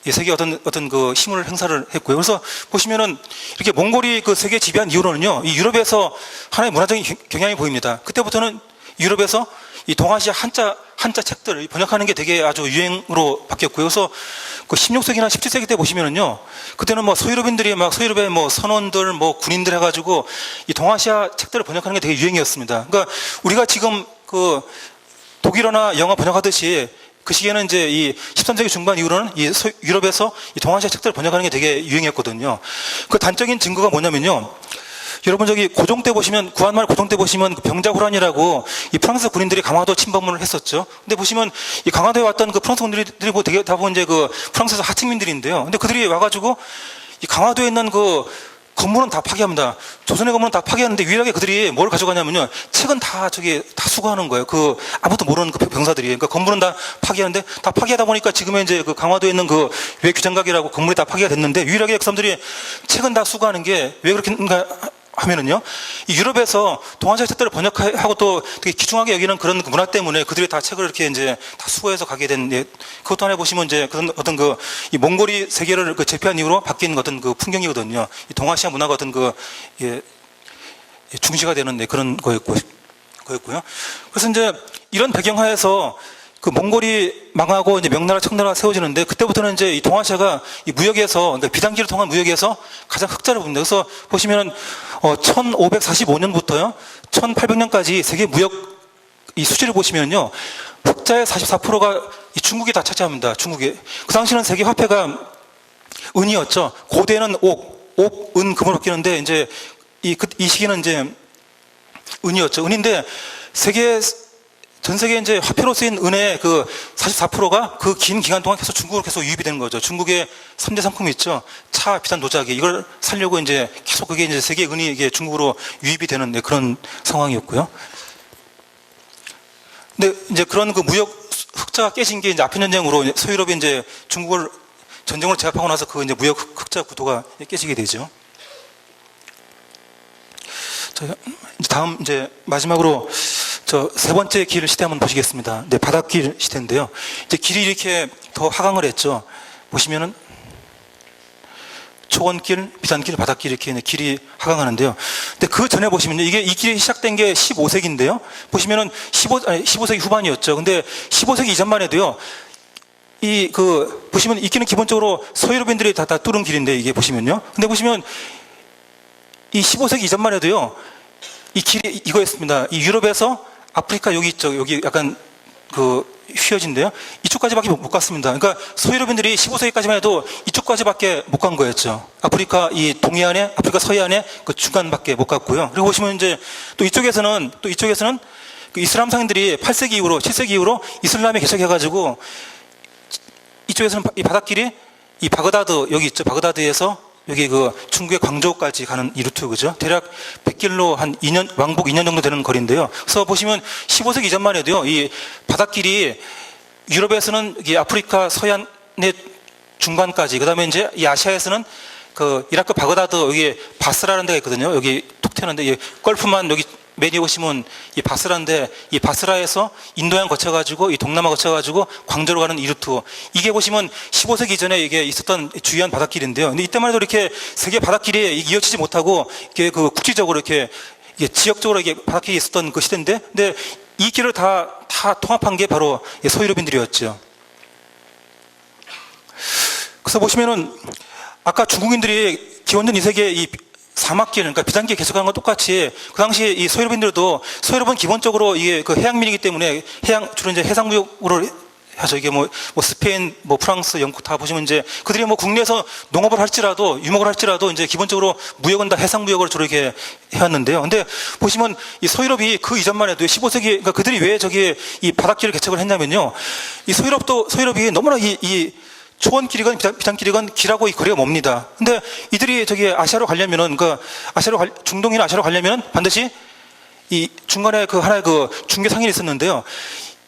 이 세계 어떤 그 힘을 행사를 했고요. 그래서 보시면은 이렇게 몽골이 그 세계 지배한 이후로는요, 이 유럽에서 하나의 문화적인 경향이 보입니다. 그때부터는 유럽에서 이 동아시아 한자 책들을 번역하는 게 되게 아주 유행으로 바뀌었고요. 그래서 그 16세기나 17세기 때 보시면은요, 그때는 뭐 서유럽인들이 막 서유럽의 뭐 선원들, 뭐 군인들 해가지고 이 동아시아 책들을 번역하는 게 되게 유행이었습니다. 그러니까 우리가 지금 그 독일어나 영어 번역하듯이 그 시기에는 이제 이 13세기 중반 이후로는 유럽에서 이 동아시아 책들을 번역하는 게 되게 유행이었거든요. 그 단적인 증거가 뭐냐면요. 여러분 저기 고종 때 보시면, 구한말 고종 때 보시면 그 병자호란이라고 이 프랑스 군인들이 강화도 침범을 했었죠. 근데 보시면 이 강화도에 왔던 그 프랑스 군인들이 뭐 되게 다 보면 이제 그 프랑스에서 하층민들인데요. 근데 그들이 와가지고 이 강화도에 있는 그 건물은 다 파괴합니다. 조선의 건물은 다 파괴하는데 유일하게 그들이 뭘 가져가냐면요, 책은 다 수거하는 거예요. 그 아무도 모르는 그 병사들이. 그러니까 건물은 다 파괴하는데, 다 파괴하다 보니까 지금의 이제 그 강화도에 있는 그 외규장각이라고 건물이 다 파괴가 됐는데, 유일하게 그 사람들이 책은 다 수거하는 게 왜 그렇게인가 하면은요, 이 유럽에서 동아시아 책들을 번역하고 또 되게 귀중하게 여기는 그런 문화 때문에 그들이 다 책을 이렇게 이제 다 수거해서 가게 된, 그것도 하나 보시면 이제 그런 어떤 그 이 몽골이 세계를 그 제패한 이후로 바뀐 어떤 그 풍경이거든요. 이 동아시아 문화가 어떤 그 중시가 되는 그런 거였고요. 그래서 이제 이런 배경하에서 그 몽골이 망하고 이제 명나라, 청나라가 세워지는데, 그때부터는 이제 이 동아시아가 이 무역에서, 그러니까 비단기를 통한 무역에서 가장 흑자를 봅니다. 그래서 보시면은 1545년부터요 1800년까지 세계 무역 이 수지를 보시면요, 흑자의 44%가 이 중국이 다 차지합니다. 중국이. 그 당시는 세계 화폐가 은이었죠. 고대는 옥, 은, 금으로 바뀌는데, 이제 이 시기는 이제 은이었죠. 은인데 전 세계 이제 화폐로 쓰인 은의 그 44%가 그 긴 기간 동안 계속 중국으로 계속 유입이 되는 거죠. 중국의 3대 상품이 있죠. 차, 비싼 도자기. 이걸 살려고 이제 계속 그게 이제 세계 은이 이게 중국으로 유입이 되는 그런 상황이었고요. 근데 이제 그런 그 무역 흑자가 깨진 게 이제 아편 전쟁으로 서유럽이 이제 중국을 전쟁으로 제압하고 나서 그 이제 무역 흑자 구도가 깨지게 되죠. 자, 다음 이제 마지막으로 세 번째 길 시대 한번 보시겠습니다. 네, 바닷길 시대인데요. 이제 길이 이렇게 더 하강을 했죠. 보시면은 초원길, 비단길, 바닷길 이렇게 길이 하강하는데요. 근데 그 전에 보시면요. 이 길이 시작된 게 15세기인데요. 보시면은 15세기 후반이었죠. 근데 15세기 이전만 해도요. 보시면 이 길은 기본적으로 서유럽인들이 다 뚫은 길인데 이게 보시면요. 근데 보시면 이 15세기 이전만 해도요. 이 길이 이거였습니다. 이 유럽에서 아프리카 여기 있죠. 여기 약간 휘어진데요. 이쪽까지밖에 못 갔습니다. 그러니까 서유럽인들이 15세기까지만 해도 이쪽까지밖에 못 간 거였죠. 아프리카 이 동해안에, 아프리카 서해안에 그 중간밖에 못 갔고요. 그리고 보시면 이제 또 이쪽에서는 그 이슬람 상인들이 8세기 이후로, 7세기 이후로 이슬람에 개척해가지고 이쪽에서는 이 바닷길이 이 바그다드 여기 있죠. 바그다드에서 여기 중국의 광저우까지 가는 이 루트, 그죠? 대략 100길로 한 2년, 왕복 2년 정도 되는 거리인데요. 그래서 보시면 15세기 이전만 해도요, 이 바닷길이 유럽에서는 이 아프리카 서해안의 중간까지, 그 다음에 이제 이 아시아에서는 이라크 바그다드 여기 바스라는 데가 있거든요. 여기 톡 튀는데, 이 걸프만 여기 메뉴 보시면 이 바스라인데, 이 바스라에서 인도양 거쳐가지고 이 동남아 거쳐가지고 광저로 가는 이 루트, 이게 보시면 15세기 이전에 이게 있었던 주요한 바닷길인데요. 근데 이때만 해도 이렇게 세계 바닷길이 이어지지 못하고 이게 국지적으로 이게 지역적으로 이게 바닷길이 있었던 그 시대인데, 근데 이 길을 다 통합한 게 바로 서유럽인들이었죠. 그래서 보시면은 아까 중국인들이 기원전 2세기에 이 사막길, 그러니까 비단길 개척한 건 똑같이 그 당시에 이 서유럽인들도, 서유럽은 기본적으로 이게 해양민이기 때문에 주로 이제 해상무역으로 하죠. 이게 뭐 스페인, 프랑스, 영국 다 보시면 이제 그들이 국내에서 농업을 할지라도, 유목을 할지라도 이제 기본적으로 무역은 다 해상무역으로 주로 이렇게 해왔는데요. 근데 보시면 이 서유럽이 그 이전만 해도 15세기, 그러니까 그들이 왜 이 바닷길을 개척을 했냐면요. 이 서유럽이 너무나 이 초원길이건 비단길이건 길하고 이 거리가 멉니다. 근데 이들이 아시아로 가려면은, 중동이나 아시아로 가려면은 반드시 이 중간에 하나의 중개 상인이 있었는데요.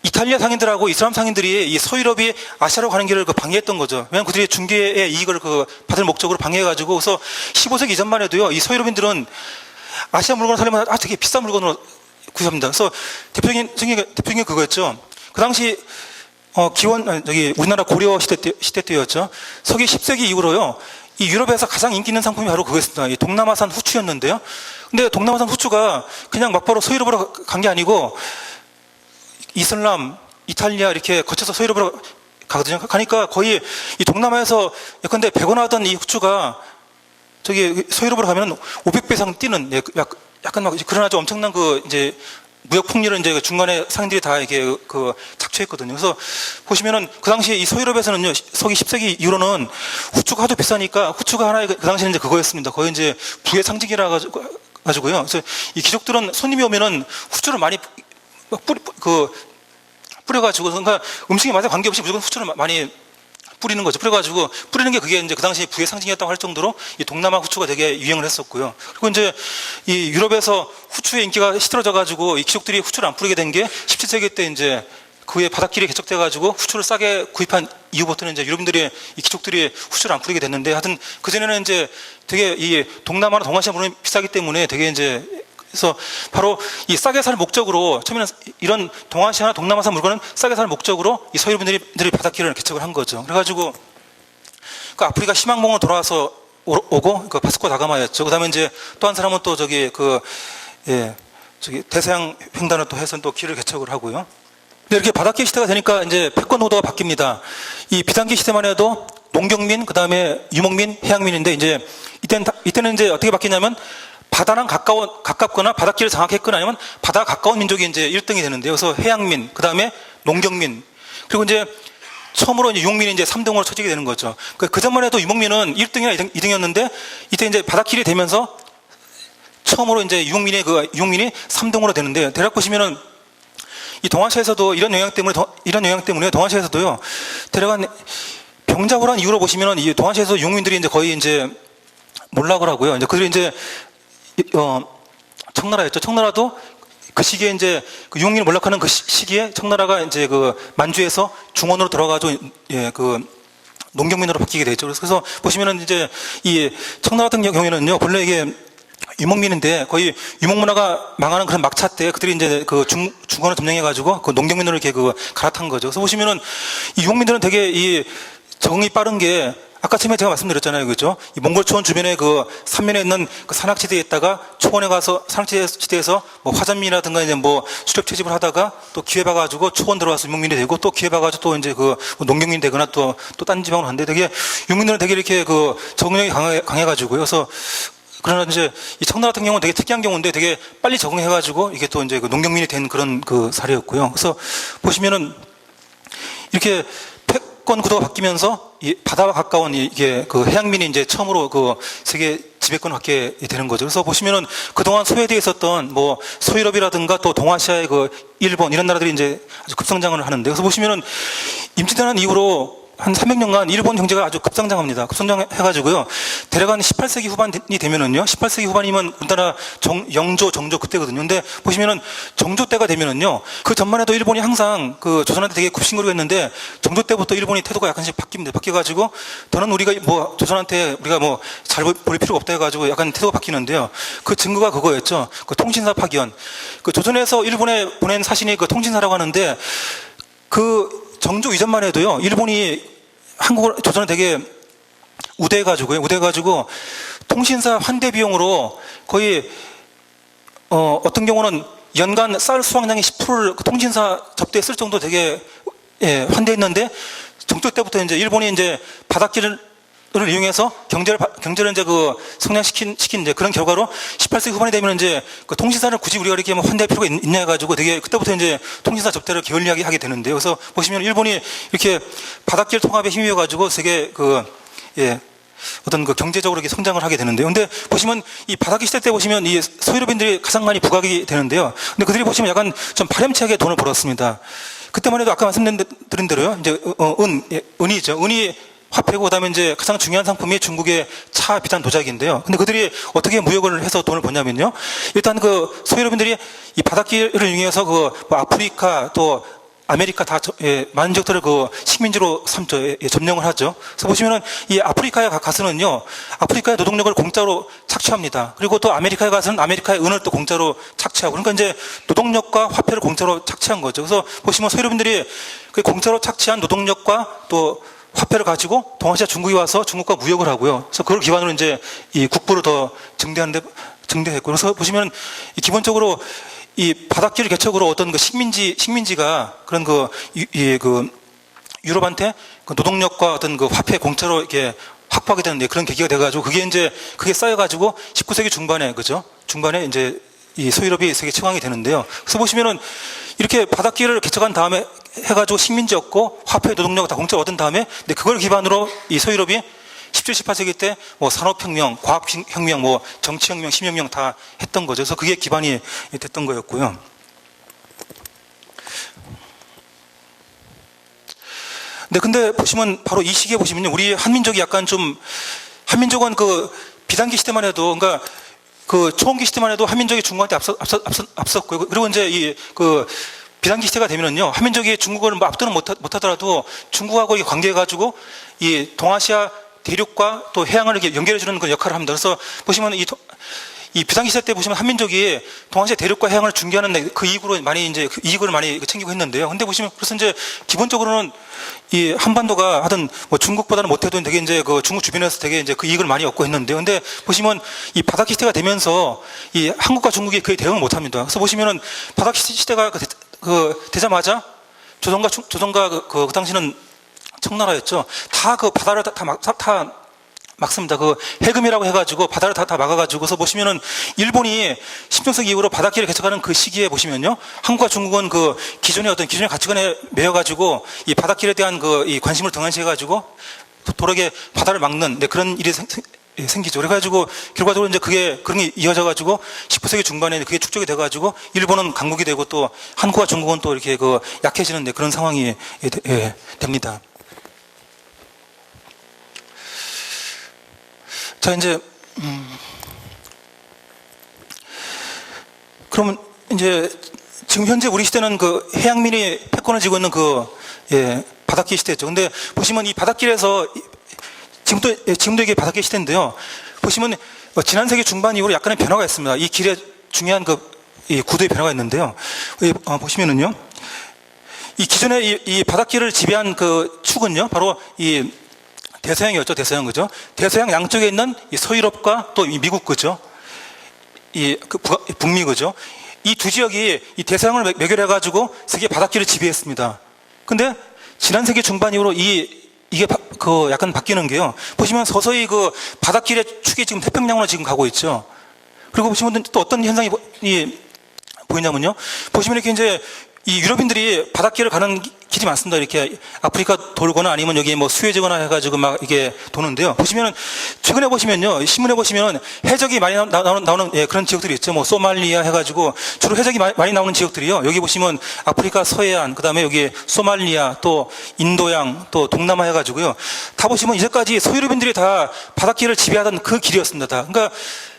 이탈리아 상인들하고 이슬람 상인들이 이 서유럽이 아시아로 가는 길을 방해했던 거죠. 왜냐하면 그들이 중개의 이익을 받을 목적으로 방해해가지고, 그래서 15세기 이전만 해도요, 이 서유럽인들은 아시아 물건을 사려면 되게 비싼 물건으로 구입합니다. 그래서 대표적인 그거였죠. 그 당시 우리나라 고려 시대 때였죠. 서기 10세기 이후로요, 이 유럽에서 가장 인기 있는 상품이 바로 그거였습니다. 이 동남아산 후추였는데요. 근데 동남아산 후추가 그냥 막바로 서유럽으로 간 게 아니고, 이슬람, 이탈리아 이렇게 거쳐서 서유럽으로 가거든요. 가니까 거의 이 동남아에서 예컨대 100원 하던 이 후추가 서유럽으로 가면 500배 이상 뛰는, 약간 그런 아주 엄청난 이제 무역 폭리를 이제 중간에 상인들이 다 이게 착취했거든요. 그래서 보시면은 그 당시에 이 서유럽에서는요, 서기 10세기 이후로는 후추가 하도 비싸니까 후추가 하나의 그 당시에는 이제 그거였습니다. 거의 이제 부의 상징이라 가지고요. 그래서 이 귀족들은 손님이 오면은 후추를 많이 뿌려가지고, 그러니까 음식에 맛에 관계없이 무조건 후추를 많이 뿌리는 거죠. 뿌리는 게 그게 이제 그 당시 부의 상징이었다고 할 정도로 이 동남아 후추가 되게 유행을 했었고요. 그리고 이제 이 유럽에서 후추의 인기가 시들어져가지고 이 귀족들이 후추를 안 뿌리게 된 게 17세기 때 이제 그 후에 바닷길이 개척돼가지고 후추를 싸게 구입한 이후부터는 이제 유럽인들이, 이 귀족들이 후추를 안 뿌리게 됐는데, 하여튼 그전에는 이제 되게 이 동남아나 동아시아 물건이 비싸기 때문에 되게 이제, 그래서 바로 이 싸게 살 목적으로, 처음에는 이런 동아시아나 동남아산 물건은 싸게 살 목적으로 이 서유럽인들이 바닷길을 개척을 한 거죠. 그래가지고 아프리카 희망봉으로 돌아와서 오고 바스코 다가마였죠. 그 다음에 이제 또 한 사람은 또 대서양 횡단을 또 해서 또 길을 개척을 하고요. 근데 이렇게 바닷길 시대가 되니까 이제 패권 호도가 바뀝니다. 이 비단길 시대만 해도 농경민, 그 다음에 유목민, 해양민인데, 이제 이때는 이제 어떻게 바뀌냐면, 바다랑 가깝거나 바닷길을 장악했거나 아니면 바다 가까운 민족이 이제 1등이 되는데요. 그래서 해양민, 그 다음에 농경민, 그리고 이제 처음으로 이제 유목민이 이제 3등으로 쳐지게 되는 거죠. 그 전만 해도 유목민은 1등이나 2등이었는데, 이때 이제 바닷길이 되면서 처음으로 이제 유목민이 3등으로 되는데, 대략 보시면은 이 동아시아에서도 이런 영향 때문에 동아시아에서도요, 대략 한 병자호란 이후로 보시면은 이 동아시아에서 유목민들이 이제 거의 이제 몰락을 하고요. 이제 그들이 이제 청나라였죠. 청나라도 그 시기에 이제 유목민이 몰락하는 그 시기에 청나라가 이제 만주에서 중원으로 들어가지고 농경민으로 바뀌게 되죠. 그래서 보시면은 이제 이 청나라 같은 경우에는요, 본래 이게 유목민인데 거의 유목문화가 망하는 그런 막차 때 그들이 이제 중원을 점령해가지고 농경민으로 이렇게 갈아탄 거죠. 그래서 보시면은 이 유목민들은 되게 이 적응이 빠른 게, 아까 처음에 제가 말씀드렸잖아요. 그죠? 이 몽골 초원 주변에 그 산면에 있는 그 산악지대에 있다가 초원에 가서 산악지대에서 뭐 화전민이라든가 이제 뭐 수렵 채집을 하다가 또 기회 봐가지고 초원 들어와서 유목민이 되고 또 기회 봐가지고 또 이제 그 농경민이 되거나 또 딴 지방으로 갔는데 되게 유목민들은 되게 이렇게 그 적응력이 강해가지고요. 그래서 그러나 이제 이 청나라 같은 경우는 되게 특이한 경우인데 되게 빨리 적응해가지고 이게 또 이제 그 농경민이 된 그런 그 사례였고요. 그래서 보시면은 이렇게 패권 구도가 바뀌면서 이 바다와 가까운 이게 그 해양민이 이제 처음으로 그 세계 지배권을 갖게 되는 거죠. 그래서 보시면은 그동안 소외되어 있었던 뭐 소유럽이라든가 또 동아시아의 그 일본 이런 나라들이 이제 아주 급성장을 하는데, 그래서 보시면은 임진왜란 이후로 한 300년간 일본 경제가 아주 급성장합니다. 급성장해가지고요. 대략 한 18세기 후반이 되면은요. 18세기 후반이면 우리나라 영조, 정조 그때거든요. 근데 보시면은 정조 때가 되면은요. 그 전만 해도 일본이 항상 그 조선한테 되게 굽신거리고 했는데 정조 때부터 일본이 태도가 약간씩 바뀝니다. 바뀌어가지고 더는 우리가 뭐 조선한테 우리가 뭐 잘 볼 필요가 없다 해가지고 약간 태도가 바뀌는데요. 그 증거가 그거였죠. 그 통신사 파견. 그 조선에서 일본에 보낸 사신이 그 통신사라고 하는데 그 정조 이전만 해도요, 일본이 조선을 되게 우대해가지고, 통신사 환대 비용으로 거의, 어떤 경우는 연간 쌀 수확량의 10%를 그 통신사 접대에 쓸 정도 되게, 예, 환대했는데, 정조 때부터 이제 일본이 이제 바닷길을 이용해서 경제를 이제 그 성장시킨 이제 그런 결과로 18세기 후반이 되면 이제 그 통신사를 굳이 우리가 이렇게 뭐 환대할 필요가 있냐 해가지고 되게 그때부터 이제 통신사 접대를 게을리하게 하게 되는데요. 그래서 보시면 일본이 이렇게 바닷길 통합에 힘입어가지고 세계 예, 어떤 그 경제적으로 이렇게 성장을 하게 되는데요. 근데 보시면 이 바닷길 시대 때 보시면 이 소유럽인들이 가장 많이 부각이 되는데요. 근데 그들이 보시면 약간 좀 바람차게 돈을 벌었습니다. 그때만 해도 아까 말씀드린 대로요. 이제 은이죠. 은이 화폐고, 그다음에 이제 가장 중요한 상품이 중국의 차 비단 도자기인데요. 근데 그들이 어떻게 무역을 해서 돈을 버냐면요. 일단 그 소유럽인들이 이 바닷길을 이용해서 그 뭐 아프리카 또 아메리카 다 많은 지역들을 그 식민지로 삼죠. 점령을 하죠. 그래서 보시면은 이 아프리카에 가서는요, 아프리카의 노동력을 공짜로 착취합니다. 그리고 또 아메리카에 가서는 아메리카의 은을 또 공짜로 착취하고, 그러니까 이제 노동력과 화폐를 공짜로 착취한 거죠. 그래서 보시면 소유럽인들이 그 공짜로 착취한 노동력과 또 화폐를 가지고 동아시아 중국에 와서 중국과 무역을 하고요. 그래서 그걸 기반으로 이제 이 국부를 더 증대했고, 그래서 보시면 기본적으로 이 바닷길 개척으로 어떤 그 식민지가 그런 그 유럽한테 그 노동력과 어떤 그 화폐 공짜로 이렇게 확보하게 되는 그런 계기가 돼가지고 그게 쌓여가지고 19세기 중반에, 그죠? 중반에 이제 이 소유럽이 세계 최강이 되는데요. 그래서 보시면은 이렇게 바닷길을 개척한 다음에 해가지고 식민지 얻고 화폐 노동력을 다 공짜로 얻은 다음에, 근데 그걸 기반으로 이 소유럽이 17, 18세기 때 뭐 산업혁명, 과학혁명, 뭐 정치혁명, 심혁명 다 했던 거죠. 그래서 그게 기반이 됐던 거였고요. 근데 보시면 바로 이 시기에 보시면요, 우리 한민족이 약간 좀, 한민족은 그 비단기 시대만 해도, 그러니까 그 초원기 시대만 해도 한민족이 중국한테 앞섰고요. 그리고 이제 비단기 시대가 되면은요, 한민족이 중국어를 뭐 압도는 못하더라도 중국하고 관계해가지고 이 동아시아 대륙과 또 해양을 이렇게 연결해주는 그 역할을 합니다. 그래서 보시면 이 비단기 시대 때 보시면 한민족이 동아시아 대륙과 해양을 중개하는 그 이익으로 많이 챙기고 했는데요. 근데 보시면 그래서 이제 기본적으로는 이 한반도가 하여튼 뭐 중국보다는 못해도 되게 이제 그 중국 주변에서 되게 이제 그 이익을 많이 얻고 했는데요. 근데 보시면 이 바닷길 시대가 되면서 이 한국과 중국이 그에 대응을 못 합니다. 그래서 보시면은 바닷길 시대가 되자마자 조선과 그 당시는 청나라였죠. 다 그 바다를 다 막습니다. 그 해금이라고 해가지고 바다를 다 막아가지고서 보시면은 일본이 16세기 이후로 바닷길을 개척하는 그 시기에 보시면요, 한국과 중국은 그 기존의 가치관에 매여가지고 이 바닷길에 대한 이 관심을 등한시해가지고 도로게 바다를 막는 그런 일이 생기죠. 그래가지고 결과적으로 이제 그런 게 이어져가지고 19세기 중반에 그게 축적이 돼가지고 일본은 강국이 되고 또 한국과 중국은 또 이렇게 약해지는 그런 상황이 됩니다. 자, 이제, 그러면 이제 지금 현재 우리 시대는 그 해양민이 패권을 쥐고 있는 바닷길 시대죠. 근데 보시면 이 바닷길에서 지금도 이게 바닷길 시대인데요. 보시면 지난 세기 중반 이후로 약간의 변화가 있습니다. 이 길에 중요한 이 구도의 변화가 있는데요. 보시면은요, 이 기존에 이 바닷길을 지배한 그 축은요, 바로 이 대서양이었죠. 대서양, 그죠? 대서양 양쪽에 있는 이 서유럽과 또 이 미국, 그죠? 북미, 그죠? 이 두 지역이 이 대서양을 매결해가지고 세계 바닷길을 지배했습니다. 근데 지난 세기 중반 이후로 이게 약간 바뀌는 게요. 보시면 서서히 그 바닷길의 축이 지금 태평양으로 지금 가고 있죠. 그리고 보시면 또 어떤 현상이 보이냐면요. 보시면 이렇게 이제 이 유럽인들이 바닷길을 가는 길이 많습니다. 이렇게 아프리카 돌거나 아니면 여기 뭐 수에즈거나 해가지고 막 이게 도는데요. 보시면은 최근에 보시면요, 신문에 보시면 해적이 많이 나오는 그런 지역들이 있죠. 뭐 소말리아 해가지고 주로 해적이 많이 나오는 지역들이요. 여기 보시면 아프리카 서해안, 그다음에 여기 소말리아, 또 인도양, 또 동남아 해가지고요. 다 보시면 이제까지 소유럽인들이 다 바닷길을 지배하던 그 길이었습니다. 다. 그러니까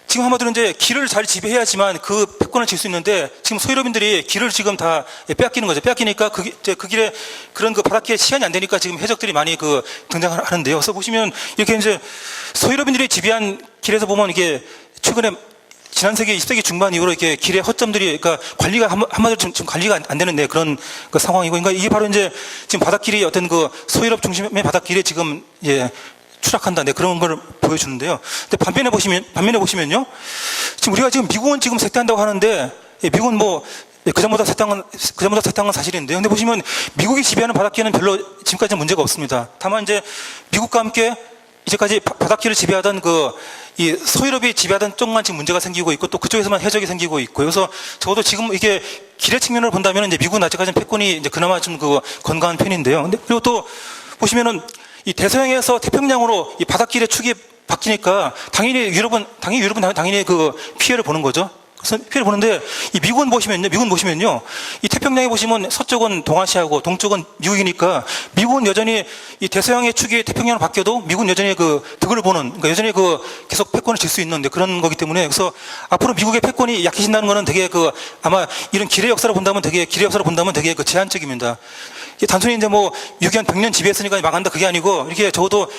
지금 한마디로 이제 길을 잘 지배해야지만 그 패권을 질 수 있는데 지금 소유럽인들이 길을 지금 다 빼앗기는 거죠. 빼앗기니까 그 길에 그런 그 바닷길에 시간이 안 되니까 지금 해적들이 많이 등장하는데요. 그래서 보시면 이렇게 이제 소유럽인들이 지배한 길에서 보면 이게 최근에 지난 세기 20세기 중반 이후로 이렇게 길의 허점들이 그러니까 관리가 한마디로 지금 관리가 안 되는 그런 그 상황이고 그러니까 이게 바로 이제 지금 바닷길이 어떤 그 소유럽 중심의 바닷길이 지금 추락한다. 그런 걸 보여주는데요. 근데 반면에 보시면요. 지금 우리가 지금 미국은 지금 쇠퇴한다고 하는데, 미국은 뭐, 그전보다 쇠퇴한 건 사실인데요. 근데 보시면 미국이 지배하는 바닷길은 별로 지금까지는 문제가 없습니다. 다만 이제 미국과 함께 이제까지 바닷길을 지배하던 이 서유럽이 지배하던 쪽만 지금 문제가 생기고 있고 또 그쪽에서만 해적이 생기고 있고요. 그래서 적어도 지금 이게 길의 측면을 본다면 이제 미국은 아직까지는 패권이 이제 그나마 좀 건강한 편인데요. 근데 그리고 또 보시면은 이 대서양에서 태평양으로 이 바닷길의 축이 바뀌니까 당연히 유럽은 당연히 그 피해를 보는 거죠. 그래서 피해를 보는데 이 미국은 보시면요. 이 태평양에 보시면 서쪽은 동아시아고 동쪽은 미국이니까 미국은 여전히 이 대서양의 축이 태평양으로 바뀌어도 미국은 여전히 득을 보는, 그러니까 여전히 계속 패권을 질 수 있는 그런 거기 때문에 그래서 앞으로 미국의 패권이 약해진다는 거는 되게 아마 이런 길의 역사를 본다면 되게 제한적입니다. 단순히 이제 뭐 6년 100년 지배했으니까 망한다 그게 아니고 이렇게 적어도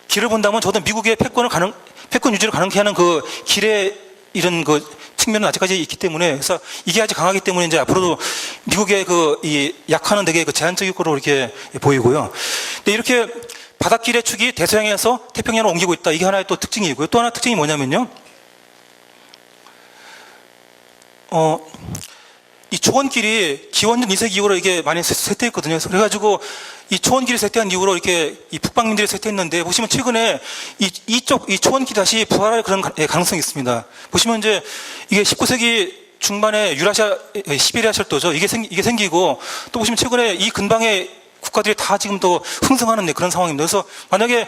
길을 본다면 저도 미국의 패권 유지를 가능케 하는 그 길의 이런 측면은 아직까지 있기 때문에 그래서 이게 아직 강하기 때문에 이제 앞으로도 미국의 이 약화는 되게 제한적일 거로 이렇게 보이고요. 근데 이렇게 바닷길의 축이 대서양에서 태평양으로 옮기고 있다. 이게 하나의 또 특징이고요. 또 하나 특징이 뭐냐면요. 이 초원길이 기원전 2세기 이후로 이게 많이 쇠퇴했거든요. 그래가지고 이 초원길이 쇠퇴한 이후로 이렇게 이 북방민들이 쇠퇴했는데 보시면 최근에 이 초원길이 다시 부활할 그런 가능성이 있습니다. 보시면 이제 이게 19세기 중반에 시베리아 철도죠. 이게 생기고 또 보시면 최근에 이 근방의 국가들이 다 지금 또 흥성하는 그런 상황입니다. 그래서 만약에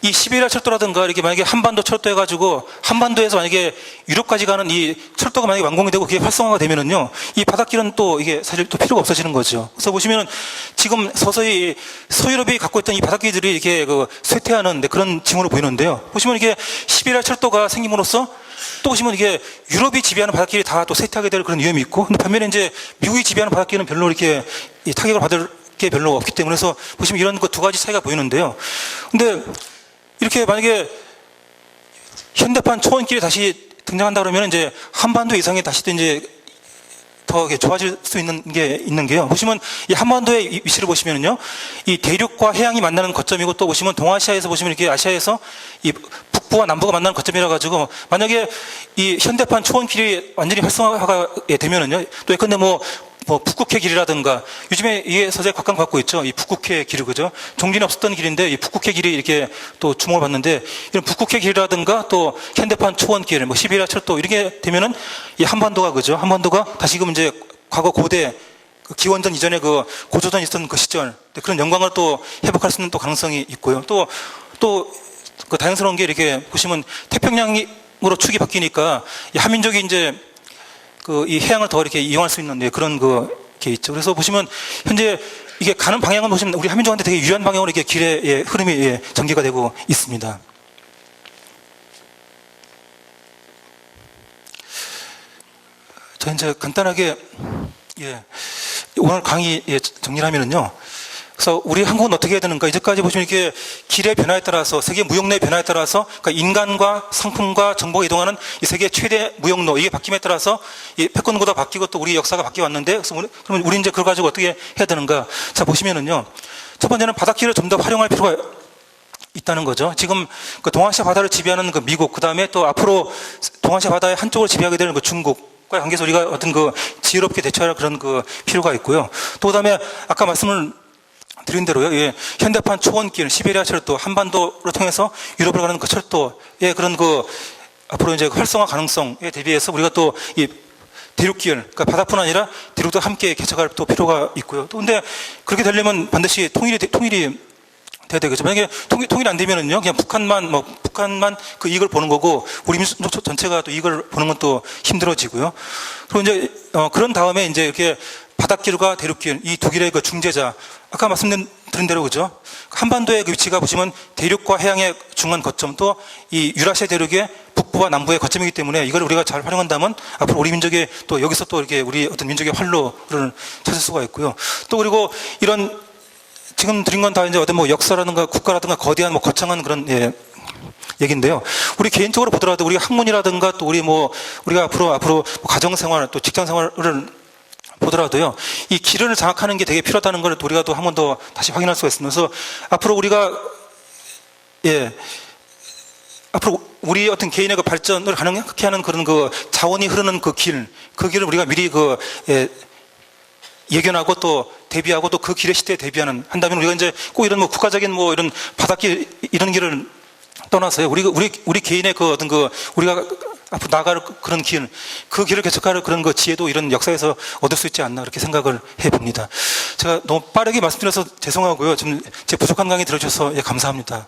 이 시베리아 철도라든가 이렇게 만약에 한반도 철도 해가지고 한반도에서 만약에 유럽까지 가는 이 철도가 만약에 완공이 되고 그게 활성화가 되면은요, 이 바닷길은 또 이게 사실 또 필요가 없어지는 거죠. 그래서 보시면은 지금 서서히 서유럽이 갖고 있던 이 바닷길들이 이렇게 쇠퇴하는 그런 징후로 보이는데요. 보시면 이게 시베리아 철도가 생김으로써 또 보시면 이게 유럽이 지배하는 바닷길이 다 또 쇠퇴하게 될 그런 위험이 있고, 근데 반면에 이제 미국이 지배하는 바닷길은 별로 이렇게 타격을 받을 게 별로 없기 때문에 그래서 보시면 이런 두 가지 차이가 보이는데요. 근데 이렇게 만약에 현대판 초원길이 다시 등장한다 그러면 이제 한반도 이상이 다시 또 이제 더 좋아질 수 있는 게요. 보시면 이 한반도의 위치를 보시면요, 이 대륙과 해양이 만나는 거점이고 또 보시면 동아시아에서 보시면 이렇게 아시아에서 이 북부와 남부가 만나는 거점이라 가지고 만약에 이 현대판 초원길이 완전히 활성화가 되면은요, 또 예컨대 뭐 북극해 길이라든가 요즘에 이게 서서히 각광받고 있죠. 이 북극해 길, 그죠? 종전에 없었던 길인데 이 북극해 길이 이렇게 또 주목을 받는데 이런 북극해 길이라든가 또 현대판 초원길, 뭐 시베리아 철도 이렇게 되면은 이 한반도가, 그죠? 한반도가 다시금 이제 과거 고대 기원전 이전에 고조선 있었던 그 시절 그런 영광을 또 회복할 수 있는 또 가능성이 있고요. 또 다양스러운 게 이렇게 보시면 태평양으로 축이 바뀌니까 이 한민족이 이제 이 해양을 더 이렇게 이용할 수 있는 그런 게 있죠. 그래서 보시면 현재 이게 가는 방향은 보시면 우리 한민족한테 되게 유리한 방향으로 이렇게 길의 흐름이 전개가 되고 있습니다. 저 이제 간단하게 오늘 강의 정리를 하면은요. 그래서 우리 한국은 어떻게 해야 되는가? 이제까지 보시면 이렇게 길의 변화에 따라서 세계 무역로의 변화에 따라서 그러니까 인간과 상품과 정보가 이동하는 이 세계 최대 무역로 이게 바뀜에 따라서 이 패권구도가 바뀌고 또 우리 역사가 바뀌어 왔는데 그래서 그러면 우리 이제 그걸 가지고 어떻게 해야 되는가? 자 보시면은요. 첫 번째는 바닷길을 좀 더 활용할 필요가 있다는 거죠. 지금 그 동아시아 바다를 지배하는 그 미국, 그 다음에 또 앞으로 동아시아 바다의 한쪽을 지배하게 되는 그 중국과의 관계에서 우리가 어떤 그 지혜롭게 대처할 그런 그 필요가 있고요. 또 그다음에 아까 말씀을 드린 대로요. 예, 현대판 초원길, 시베리아 철도, 한반도를 통해서 유럽을 가는 그 철도의 그런 그 앞으로 이제 활성화 가능성에 대비해서 우리가 또 이 대륙길, 그러니까 바다뿐 아니라 대륙도 함께 개척할 또 필요가 있고요. 또 근데 그렇게 되려면 반드시 통일이 돼야 되겠죠. 만약에 통일이 안 되면은요, 그냥 북한만 그 이익을 보는 거고, 우리 민족 전체가 또 이익을 보는 건 또 힘들어지고요. 그리고 이제, 그런 다음에 이제 이렇게 바닷길과 대륙길, 이 두 길의 그 중재자, 아까 말씀드린 대로 그죠? 한반도의 그 위치가 보시면 대륙과 해양의 중간 거점, 또 이 유라시아 대륙의 북부와 남부의 거점이기 때문에 이걸 우리가 잘 활용한다면 앞으로 우리 민족의 또 여기서 또 이렇게 우리 어떤 민족의 활로를 찾을 수가 있고요. 또 그리고 이런 지금 드린 건 다 이제 어떤 뭐 역사라든가 국가라든가 거대한 뭐 거창한 그런 얘기인데요. 우리 개인적으로 보더라도 우리 학문이라든가 또 우리가 앞으로 뭐 가정생활 또 직장생활을 보더라도요. 이 기준을 장악하는 게 되게 필요하다는 걸 우리가 또 한 번 더 다시 확인할 수가 있으면서 앞으로 우리가 앞으로 우리 어떤 개인의 그 발전을 가능하게 하는 그런 그 자원이 흐르는 그 길을 우리가 미리 예견하고 또 대비하고 또 그 길의 시대에 한다면 우리가 이제 꼭 이런 뭐 국가적인 뭐 이런 바닷길 이런 길을 떠나서요. 우리 개인의 그 어떤 우리가 앞으로 나갈 그런 그 길을 개척할 그런 그 지혜도 이런 역사에서 얻을 수 있지 않나 그렇게 생각을 해 봅니다. 제가 너무 빠르게 말씀드려서 죄송하고요. 좀 제 부족한 강의 들어주셔서 감사합니다.